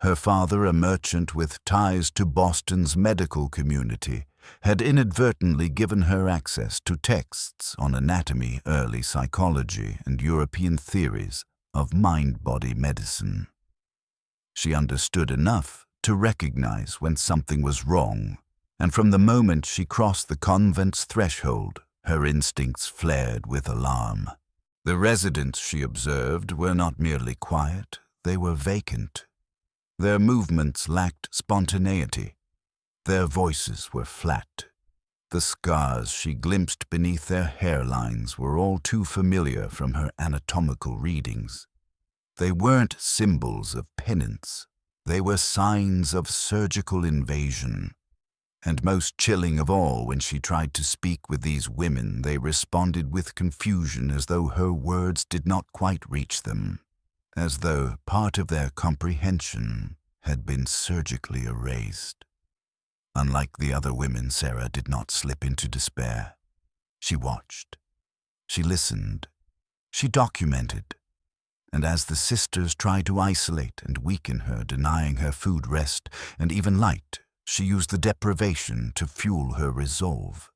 Her father, a merchant with ties to Boston's medical community, had inadvertently given her access to texts on anatomy, early psychology, and European theories of mind-body medicine. She understood enough to recognize when something was wrong, and from the moment she crossed the convent's threshold, her instincts flared with alarm. The residents, she observed, were not merely quiet, they were vacant. Their movements lacked spontaneity. Their voices were flat. The scars she glimpsed beneath their hairlines were all too familiar from her anatomical readings. They weren't symbols of penance. They were signs of surgical invasion. And most chilling of all, when she tried to speak with these women, they responded with confusion, as though her words did not quite reach them, as though part of their comprehension had been surgically erased. Unlike the other women, Sarah did not slip into despair. She watched. She listened. She documented. And as the sisters tried to isolate and weaken her, denying her food, rest, and even light, she used the deprivation to fuel her resolve.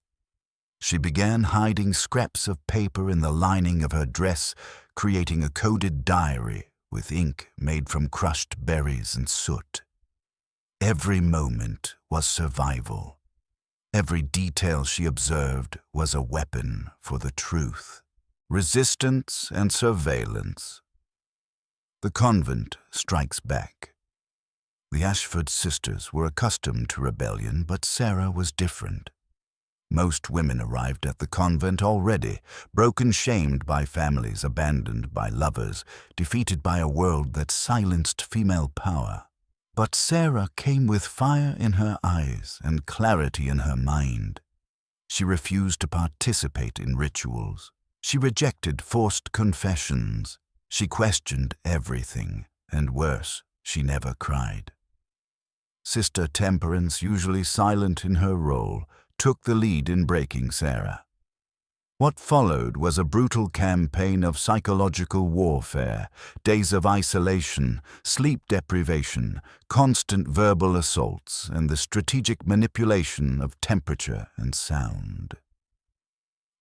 She began hiding scraps of paper in the lining of her dress, creating a coded diary with ink made from crushed berries and soot. Every moment was survival. Every detail she observed was a weapon for the truth. resistance and surveillance. The convent strikes back. The Ashford sisters were accustomed to rebellion, but Sarah was different. Most women arrived at the convent already, broken, shamed by families, abandoned by lovers, defeated by a world that silenced female power. But Sarah came with fire in her eyes and clarity in her mind. She refused to participate in rituals. She rejected forced confessions. She questioned everything, and worse, she never cried. Sister Temperance, usually silent in her role, took the lead in breaking Sarah. What followed was a brutal campaign of psychological warfare, days of isolation, sleep deprivation, constant verbal assaults, and the strategic manipulation of temperature and sound.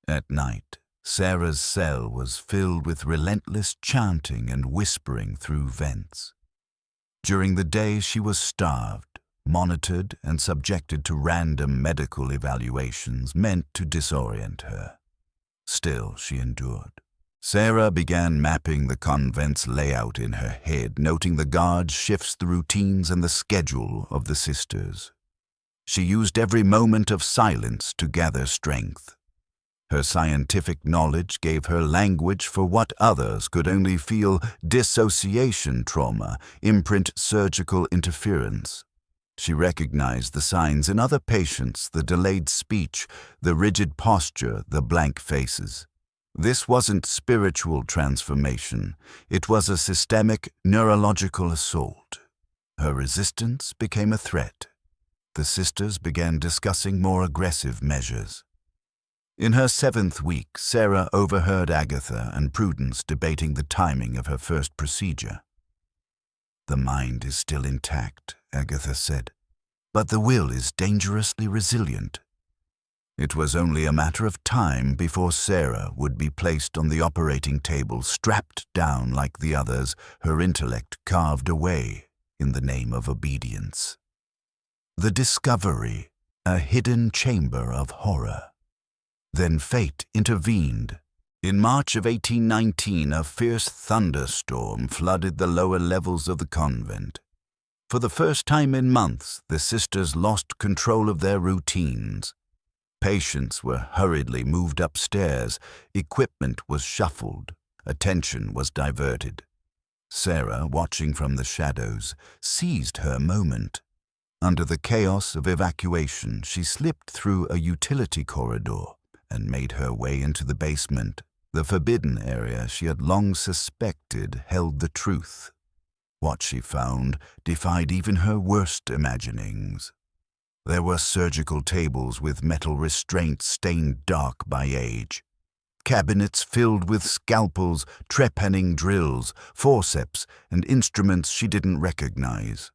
At night, Sarah's cell was filled with relentless chanting and whispering through vents. During the day, she was starved, monitored, and subjected to random medical evaluations meant to disorient her. Still, she endured. Sarah began mapping the convent's layout in her head, noting the guards' shifts, the routines, and the schedule of the sisters. She used every moment of silence to gather strength. Her scientific knowledge gave her language for what others could only feel: dissociation trauma, imprint surgical interference. She recognized the signs in other patients: the delayed speech, the rigid posture, the blank faces. This wasn't spiritual transformation. It was a systemic neurological assault. Her resistance became a threat. The sisters began discussing more aggressive measures. In her 7th week, Sarah overheard Agatha and Prudence debating the timing of her first procedure. "The mind is still intact," Agatha said, "but the will is dangerously resilient." It was only a matter of time before Sarah would be placed on the operating table, strapped down like the others, her intellect carved away in the name of obedience. The discovery, a hidden chamber of horror. Then fate intervened. In March of 1819, a fierce thunderstorm flooded the lower levels of the convent. For the first time in months, the sisters lost control of their routines. Patients were hurriedly moved upstairs, equipment was shuffled, attention was diverted. Sarah, watching from the shadows, seized her moment. Under the chaos of evacuation, she slipped through a utility corridor and made her way into the basement, the forbidden area she had long suspected held the truth. What she found defied even her worst imaginings. There were surgical tables with metal restraints stained dark by age, cabinets filled with scalpels, trepanning drills, forceps, and instruments she didn't recognize.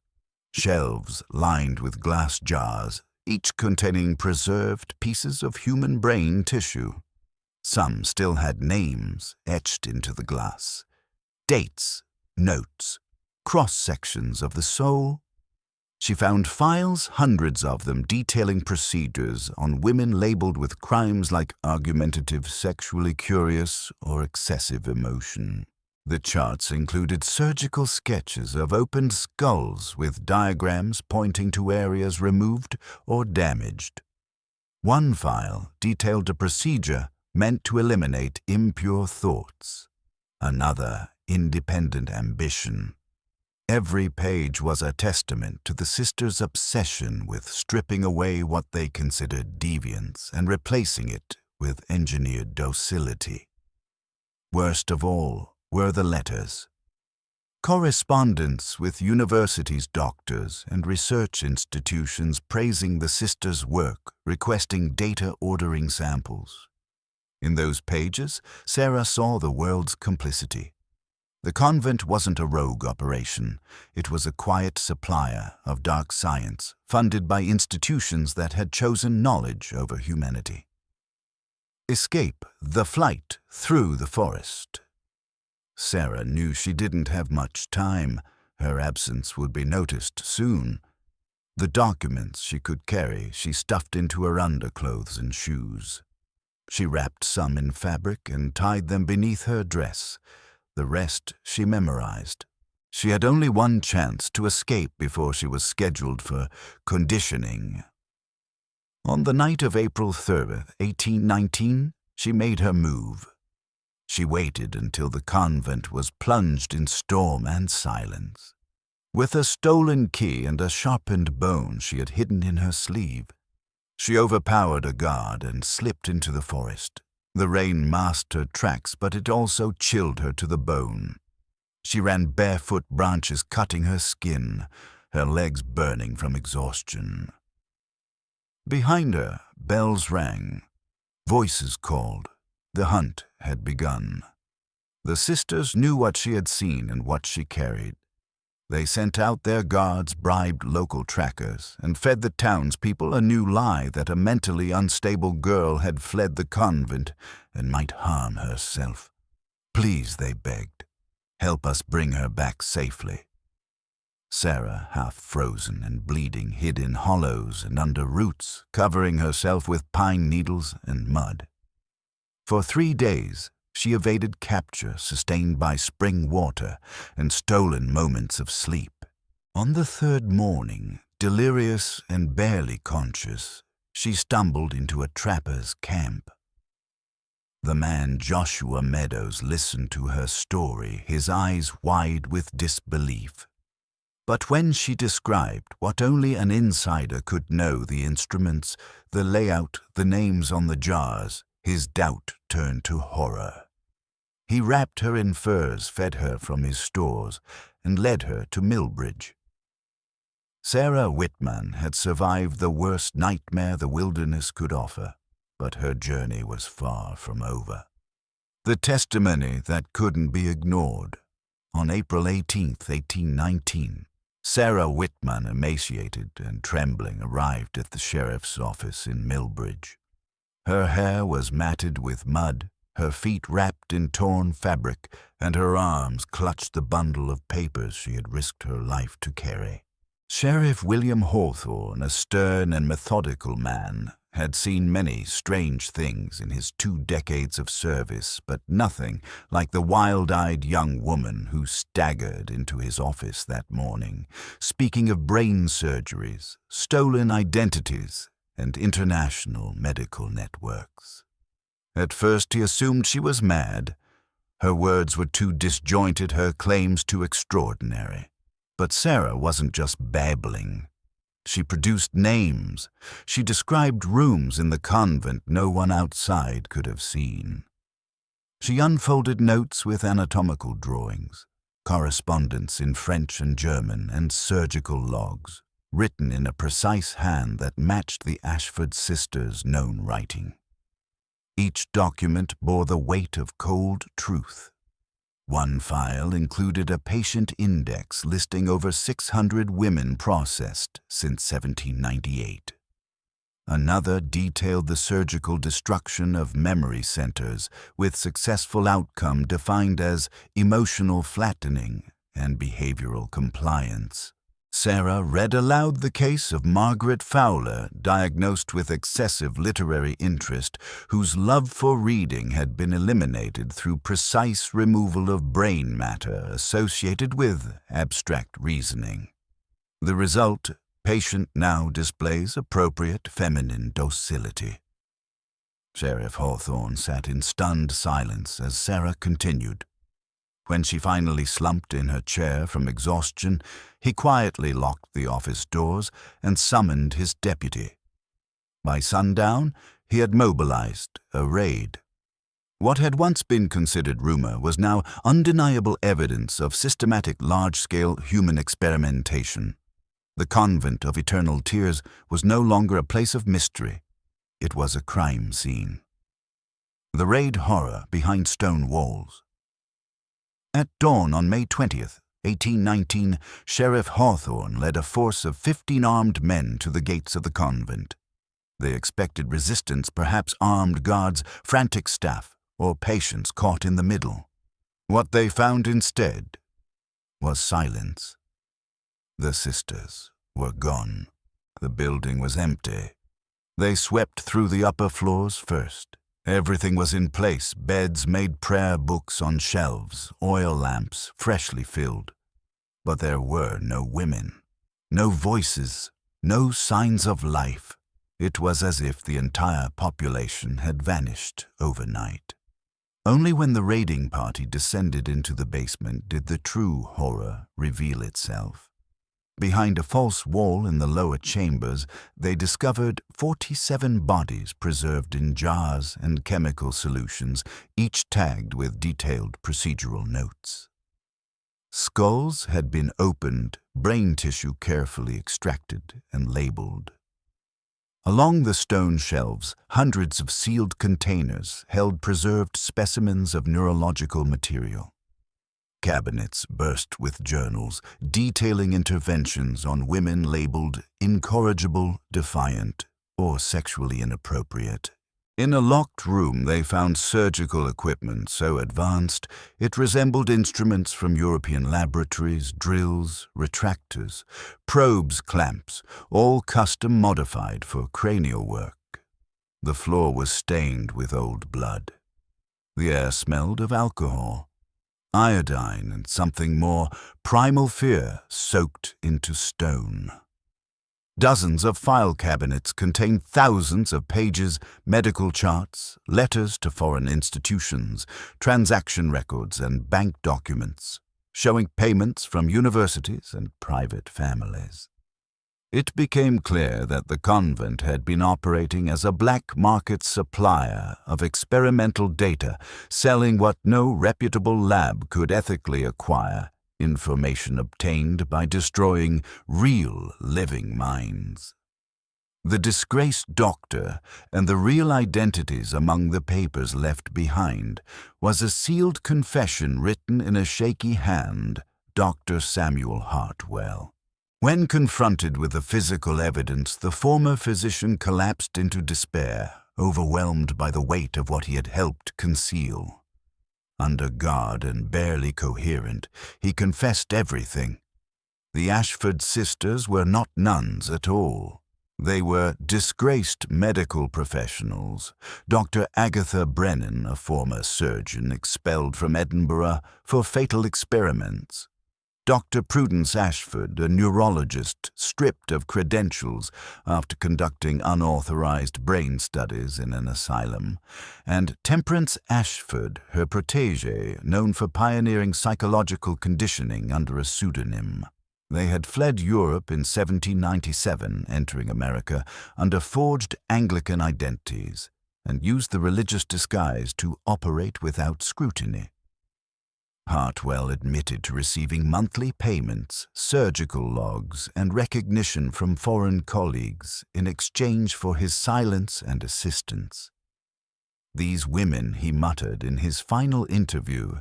Shelves lined with glass jars, each containing preserved pieces of human brain tissue. Some still had names etched into the glass, dates, notes, cross-sections of the soul. She found files, hundreds of them, detailing procedures on women labeled with crimes like argumentative, sexually curious, or excessive emotion. The charts included surgical sketches of opened skulls with diagrams pointing to areas removed or damaged. One file detailed a procedure meant to eliminate impure thoughts. Another, independent ambition. Every page was a testament to the sisters' obsession with stripping away what they considered deviance and replacing it with engineered docility. Worst of all were the letters. Correspondence with universities, doctors, and research institutions praising the sisters' work, requesting data, ordering samples. In those pages, Sarah saw the world's complicity. The convent wasn't a rogue operation. It was a quiet supplier of dark science, funded by institutions that had chosen knowledge over humanity. Escape, the flight through the forest. Sarah knew she didn't have much time. Her absence would be noticed soon. The documents she could carry she stuffed into her underclothes and shoes. She wrapped some in fabric and tied them beneath her dress. The rest she memorized. She had only one chance to escape before she was scheduled for conditioning. On the night of April 3rd, 1819, she made her move. She waited until the convent was plunged in storm and silence. With a stolen key and a sharpened bone she had hidden in her sleeve, she overpowered a guard and slipped into the forest. The rain masked her tracks, but it also chilled her to the bone. She ran barefoot, branches cutting her skin, her legs burning from exhaustion. Behind her, bells rang. Voices called. The hunt had begun. The sisters knew what she had seen and what she carried. They sent out their guards, bribed local trackers, and fed the townspeople a new lie that a mentally unstable girl had fled the convent and might harm herself. Please, they begged, help us bring her back safely. Sarah, half frozen and bleeding, hid in hollows and under roots, covering herself with pine needles and mud. For 3 days, she evaded capture sustained by spring water and stolen moments of sleep. On the 3rd morning, delirious and barely conscious, she stumbled into a trapper's camp. The man Joshua Meadows listened to her story, his eyes wide with disbelief. But when she described what only an insider could know, the instruments, the layout, the names on the jars, his doubt turned to horror. He wrapped her in furs, fed her from his stores, and led her to Millbridge. Sarah Whitman had survived the worst nightmare the wilderness could offer, but her journey was far from over. The testimony that couldn't be ignored. On April 18, 1819, Sarah Whitman, emaciated and trembling, arrived at the sheriff's office in Millbridge. Her hair was matted with mud, her feet wrapped in torn fabric, and her arms clutched the bundle of papers she had risked her life to carry. Sheriff William Hawthorne, a stern and methodical man, had seen many strange things in his 2 decades of service, but nothing like the wild-eyed young woman who staggered into his office that morning, speaking of brain surgeries, stolen identities, and international medical networks. At first he assumed she was mad. Her words were too disjointed, her claims too extraordinary. But Sarah wasn't just babbling. She produced names. She described rooms in the convent no one outside could have seen. She unfolded notes with anatomical drawings, correspondence in French and German, and surgical logs, written in a precise hand that matched the Ashford sisters' known writing. Each document bore the weight of cold truth. One file included a patient index listing over 600 women processed since 1798. Another detailed the surgical destruction of memory centers, with successful outcome defined as emotional flattening and behavioral compliance. Sarah read aloud the case of Margaret Fowler, diagnosed with excessive literary interest, whose love for reading had been eliminated through precise removal of brain matter associated with abstract reasoning. The result, patient now displays appropriate feminine docility. Sheriff Hawthorne sat in stunned silence as Sarah continued. When she finally slumped in her chair from exhaustion, he quietly locked the office doors and summoned his deputy. By sundown, he had mobilized a raid. What had once been considered rumor was now undeniable evidence of systematic large-scale human experimentation. The Convent of Eternal Tears was no longer a place of mystery. It was a crime scene. The raid horror behind stone walls. At dawn on May 20th, 1819, Sheriff Hawthorne led a force of 15 armed men to the gates of the convent. They expected resistance, perhaps armed guards, frantic staff, or patients caught in the middle. What they found instead was silence. The sisters were gone. The building was empty. They swept through the upper floors first, Everything was in place, beds made, prayer books on shelves, oil lamps freshly filled. But there were no women, no voices, no signs of life. It was as if the entire population had vanished overnight. Only when the raiding party descended into the basement did the true horror reveal itself. Behind a false wall in the lower chambers, they discovered 47 bodies preserved in jars and chemical solutions, each tagged with detailed procedural notes. Skulls had been opened, brain tissue carefully extracted and labeled. Along the stone shelves, hundreds of sealed containers held preserved specimens of neurological material. Cabinets burst with journals detailing interventions on women labeled incorrigible, defiant, or sexually inappropriate. In a locked room, they found surgical equipment so advanced it resembled instruments from European laboratories, drills, retractors, probes, clamps, all custom modified for cranial work. The floor was stained with old blood. The air smelled of alcohol, iodine, and something more, primal fear soaked into stone. Dozens of file cabinets contained thousands of pages, medical charts, letters to foreign institutions, transaction records, and bank documents, showing payments from universities and private families. It became clear that the convent had been operating as a black market supplier of experimental data, selling what no reputable lab could ethically acquire, information obtained by destroying real living minds. The disgraced doctor and the real identities among the papers left behind was a sealed confession written in a shaky hand, Dr. Samuel Hartwell. When confronted with the physical evidence, the former physician collapsed into despair, overwhelmed by the weight of what he had helped conceal. Under guard and barely coherent, he confessed everything. The Ashford sisters were not nuns at all. They were disgraced medical professionals. Dr. Agatha Brennan, a former surgeon expelled from Edinburgh for fatal experiments. Dr. Prudence Ashford, a neurologist stripped of credentials after conducting unauthorized brain studies in an asylum, and Temperance Ashford, her protégée, known for pioneering psychological conditioning under a pseudonym. They had fled Europe in 1797, entering America under forged Anglican identities, and used the religious disguise to operate without scrutiny. Hartwell admitted to receiving monthly payments, surgical logs, and recognition from foreign colleagues in exchange for his silence and assistance. These women, he muttered in his final interview,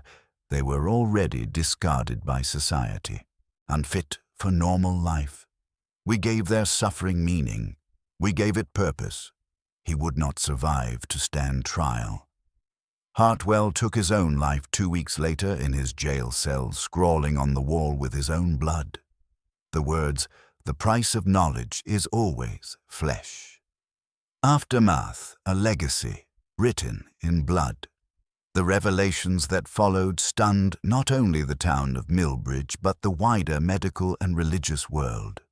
they were already discarded by society, unfit for normal life. We gave their suffering meaning. We gave it purpose. He would not survive to stand trial. Hartwell took his own life 2 weeks later in his jail cell, scrawling on the wall with his own blood the words, "The price of knowledge is always flesh." Aftermath, a legacy, written in blood. The revelations that followed stunned not only the town of Millbridge, but the wider medical and religious world.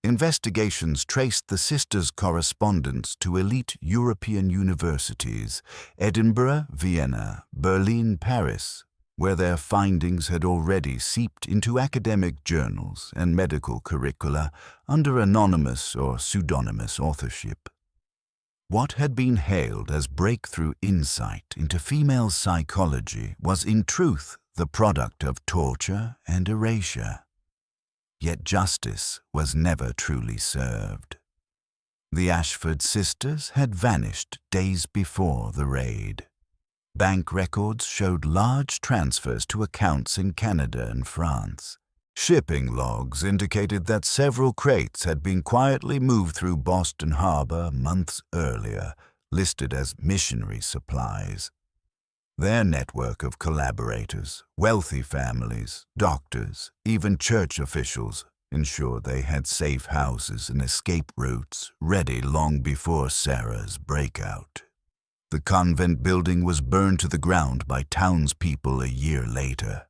Investigations traced the sisters' correspondence to elite European universities, Edinburgh, Vienna, Berlin, Paris, where their findings had already seeped into academic journals and medical curricula under anonymous or pseudonymous authorship. What had been hailed as breakthrough insight into female psychology was in truth the product of torture and erasure. Yet justice was never truly served. The Ashford sisters had vanished days before the raid. Bank records showed large transfers to accounts in Canada and France. Shipping logs indicated that several crates had been quietly moved through Boston Harbor months earlier, listed as missionary supplies. Their network of collaborators, wealthy families, doctors, even church officials, ensured they had safe houses and escape routes ready long before Sarah's breakout. The convent building was burned to the ground by townspeople a year later.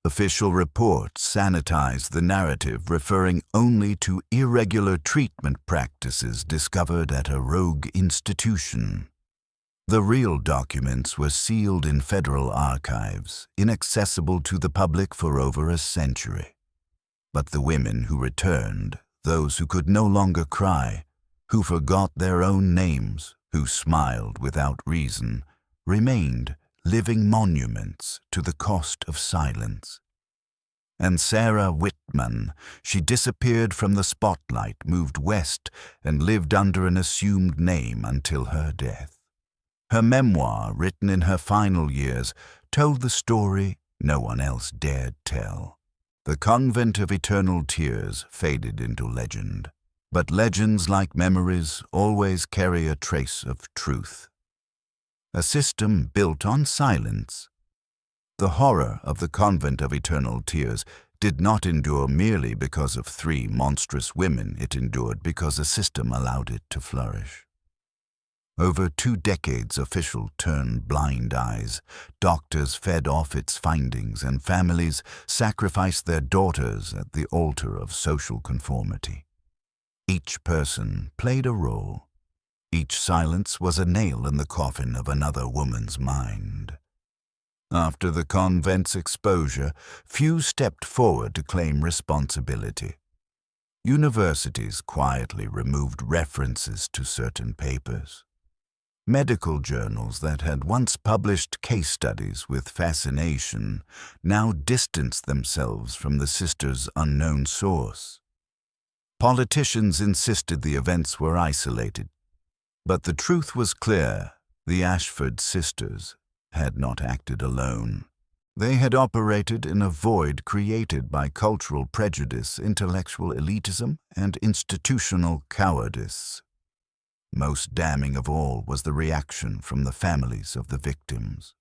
Official reports sanitized the narrative, referring only to irregular treatment practices discovered at a rogue institution. The real documents were sealed in federal archives, inaccessible to the public for over a century. But the women who returned, those who could no longer cry, who forgot their own names, who smiled without reason, remained living monuments to the cost of silence. And Sarah Whitman, she disappeared from the spotlight, moved west, and lived under an assumed name until her death. Her memoir, written in her final years, told the story no one else dared tell. The Convent of Eternal Tears faded into legend. But legends, like memories, always carry a trace of truth. A system built on silence. The horror of the Convent of Eternal Tears did not endure merely because of 3 monstrous women. It endured because a system allowed it to flourish. Over 2 decades, officials turned blind eyes. Doctors fed off its findings, and families sacrificed their daughters at the altar of social conformity. Each person played a role. Each silence was a nail in the coffin of another woman's mind. After the convent's exposure, few stepped forward to claim responsibility. Universities quietly removed references to certain papers. Medical journals that had once published case studies with fascination now distanced themselves from the sisters' unknown source. Politicians insisted the events were isolated, but the truth was clear: the Ashford sisters had not acted alone. They had operated in a void created by cultural prejudice, intellectual elitism, and institutional cowardice. Most damning of all was the reaction from the families of the victims.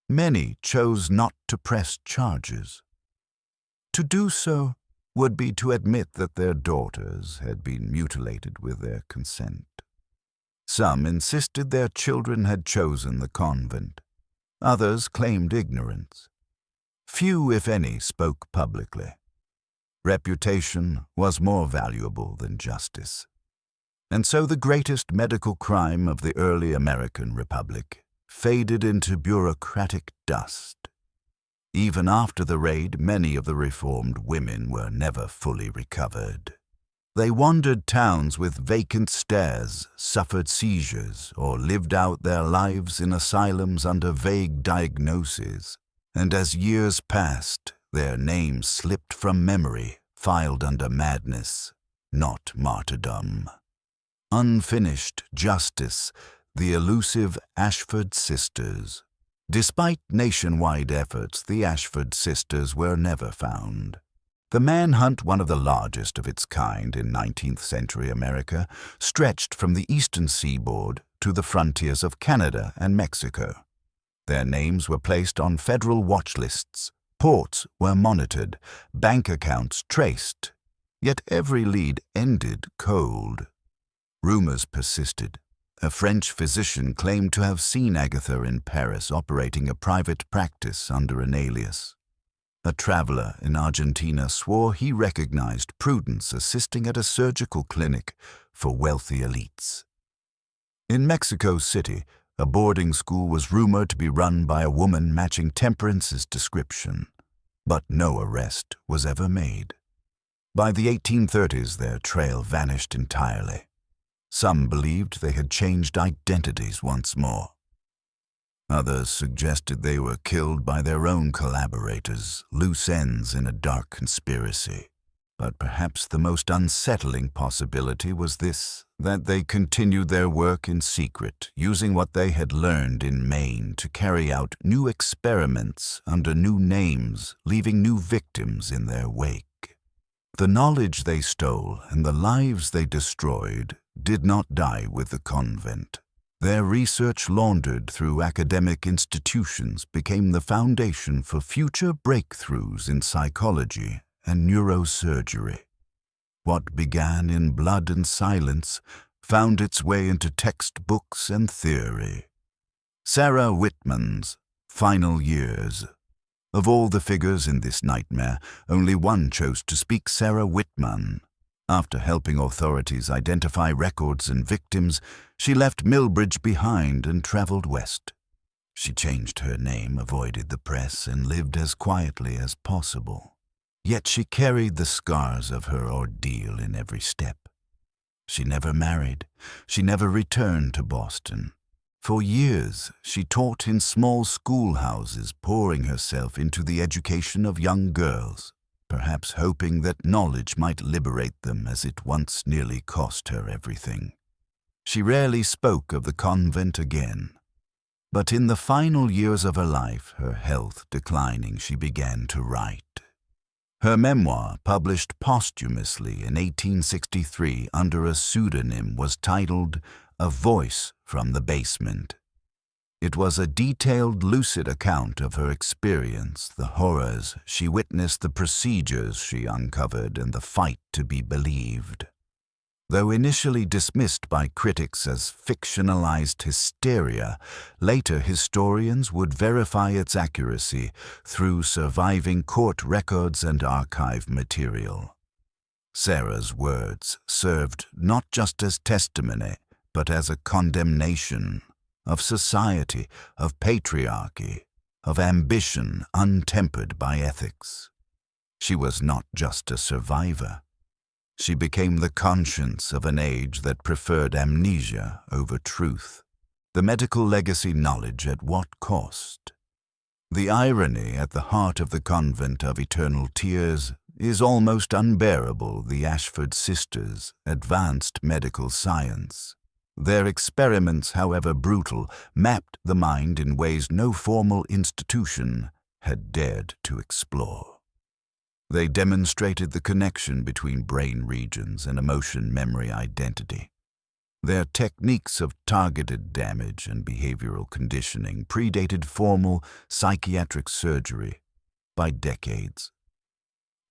Many chose not to press charges. To do so would be to admit that their daughters had been mutilated with their consent. Some insisted their children had chosen the convent. Others claimed ignorance. Few, if any, spoke publicly. Reputation was more valuable than justice. And so the greatest medical crime of the early American Republic faded into bureaucratic dust. Even after the raid, many of the reformed women were never fully recovered. They wandered towns with vacant stares, suffered seizures, or lived out their lives in asylums under vague diagnoses. And as years passed, their names slipped from memory, filed under madness, not martyrdom. Unfinished justice, the elusive Ashford sisters. Despite nationwide efforts, the Ashford sisters were never found. The manhunt, one of the largest of its kind in 19th century America, stretched from the eastern seaboard to the frontiers of Canada and Mexico. Their names were placed on federal watch lists, ports were monitored, bank accounts traced, yet every lead ended cold. Rumors persisted. A French physician claimed to have seen Agatha in Paris operating a private practice under an alias. A traveler in Argentina swore he recognized Prudence assisting at a surgical clinic for wealthy elites. In Mexico City, a boarding school was rumored to be run by a woman matching Temperance's description, but no arrest was ever made. By the 1830s, their trail vanished entirely. Some believed they had changed identities once more. Others suggested they were killed by their own collaborators, loose ends in a dark conspiracy. But perhaps the most unsettling possibility was this, that they continued their work in secret, using what they had learned in Maine to carry out new experiments under new names, leaving new victims in their wake. The knowledge they stole and the lives they destroyed did not die with the convent. Their research, laundered through academic institutions, became the foundation for future breakthroughs in psychology and neurosurgery. What began in blood and silence found its way into textbooks and theory. Sarah Whitman's Final Years. Of all the figures in this nightmare, only one chose to speak: Sarah Whitman. After helping authorities identify records and victims, she left Millbridge behind and traveled west. She changed her name, avoided the press, and lived as quietly as possible. Yet she carried the scars of her ordeal in every step. She never married. She never returned to Boston. For years, she taught in small schoolhouses, pouring herself into the education of young girls, perhaps hoping that knowledge might liberate them as it once nearly cost her everything. She rarely spoke of the convent again. But in the final years of her life, her health declining, she began to write. Her memoir, published posthumously in 1863 under a pseudonym, was titled A Voice from the Basement. It was a detailed, lucid account of her experience, the horrors she witnessed, the procedures she uncovered, and the fight to be believed. Though initially dismissed by critics as fictionalized hysteria, later historians would verify its accuracy through surviving court records and archive material. Sarah's words served not just as testimony, but as a condemnation of society, of patriarchy, of ambition untempered by ethics. She was not just a survivor. She became the conscience of an age that preferred amnesia over truth. The medical legacy: knowledge at what cost? The irony at the heart of the Convent of Eternal Tears is almost unbearable. The Ashford sisters advanced medical science. Their experiments, however brutal, mapped the mind in ways no formal institution had dared to explore. They demonstrated the connection between brain regions and emotion, memory, identity. Their techniques of targeted damage and behavioral conditioning predated formal psychiatric surgery by decades.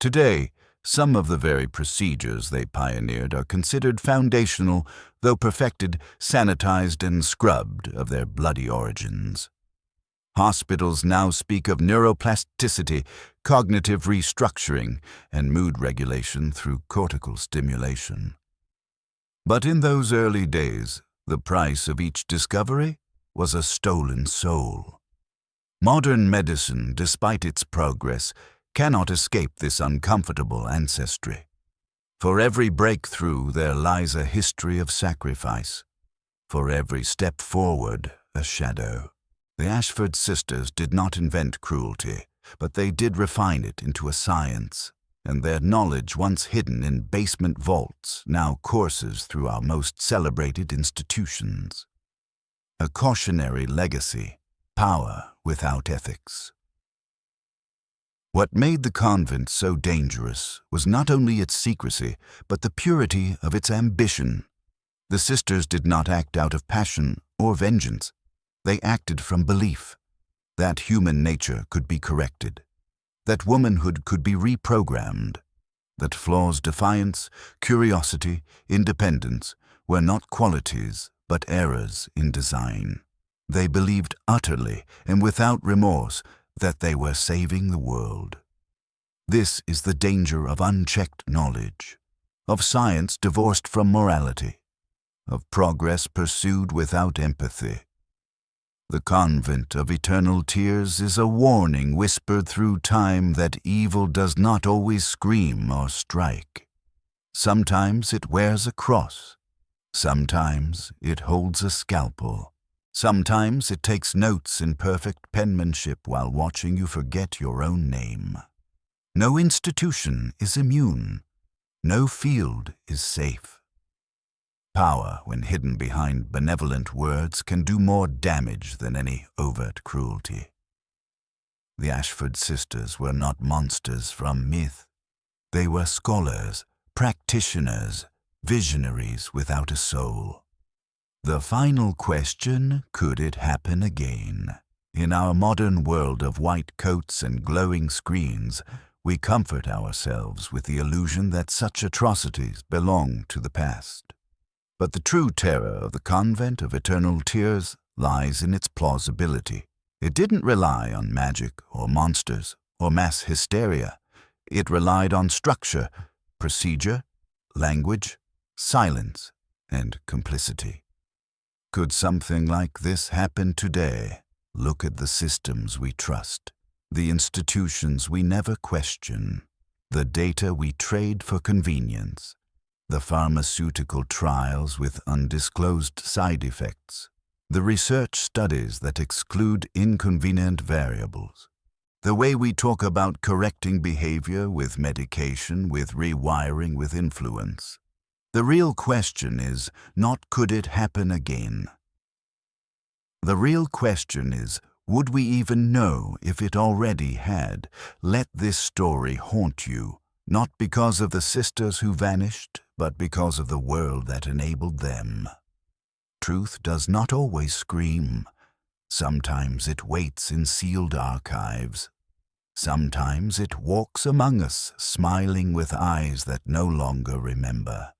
Today, some of the very procedures they pioneered are considered foundational, though perfected, sanitized, and scrubbed of their bloody origins. Hospitals now speak of neuroplasticity, cognitive restructuring, and mood regulation through cortical stimulation. But in those early days, the price of each discovery was a stolen soul. Modern medicine, despite its progress, cannot escape this uncomfortable ancestry. For every breakthrough there lies a history of sacrifice. For every step forward, a shadow. The Ashford sisters did not invent cruelty, but they did refine it into a science, and their knowledge, once hidden in basement vaults, now courses through our most celebrated institutions. A cautionary legacy: power without ethics. What made the convent so dangerous was not only its secrecy, but the purity of its ambition. The sisters did not act out of passion or vengeance. They acted from belief that human nature could be corrected, that womanhood could be reprogrammed, that flaws, defiance, curiosity, independence were not qualities but errors in design. They believed utterly and without remorse that they were saving the world. This is the danger of unchecked knowledge, of science divorced from morality, of progress pursued without empathy. The Convent of Eternal Tears is a warning whispered through time that evil does not always scream or strike. Sometimes it wears a cross. Sometimes it holds a scalpel. Sometimes it takes notes in perfect penmanship while watching you forget your own name. No institution is immune. No field is safe. Power, when hidden behind benevolent words, can do more damage than any overt cruelty. The Ashford sisters were not monsters from myth. They were scholars, practitioners, visionaries without a soul. The final question: could it happen again? In our modern world of white coats and glowing screens, we comfort ourselves with the illusion that such atrocities belong to the past. But the true terror of the Convent of Eternal Tears lies in its plausibility. It didn't rely on magic or monsters or mass hysteria. It relied on structure, procedure, language, silence, and complicity. Could something like this happen today? Look at the systems we trust, the institutions we never question, the data we trade for convenience, the pharmaceutical trials with undisclosed side effects, the research studies that exclude inconvenient variables, the way we talk about correcting behavior with medication, with rewiring, with influence. The real question is not could it happen again? The real question is, would we even know if it already had? Let this story haunt you, not because of the sisters who vanished, but because of the world that enabled them. Truth does not always scream. Sometimes it waits in sealed archives. Sometimes it walks among us, smiling with eyes that no longer remember.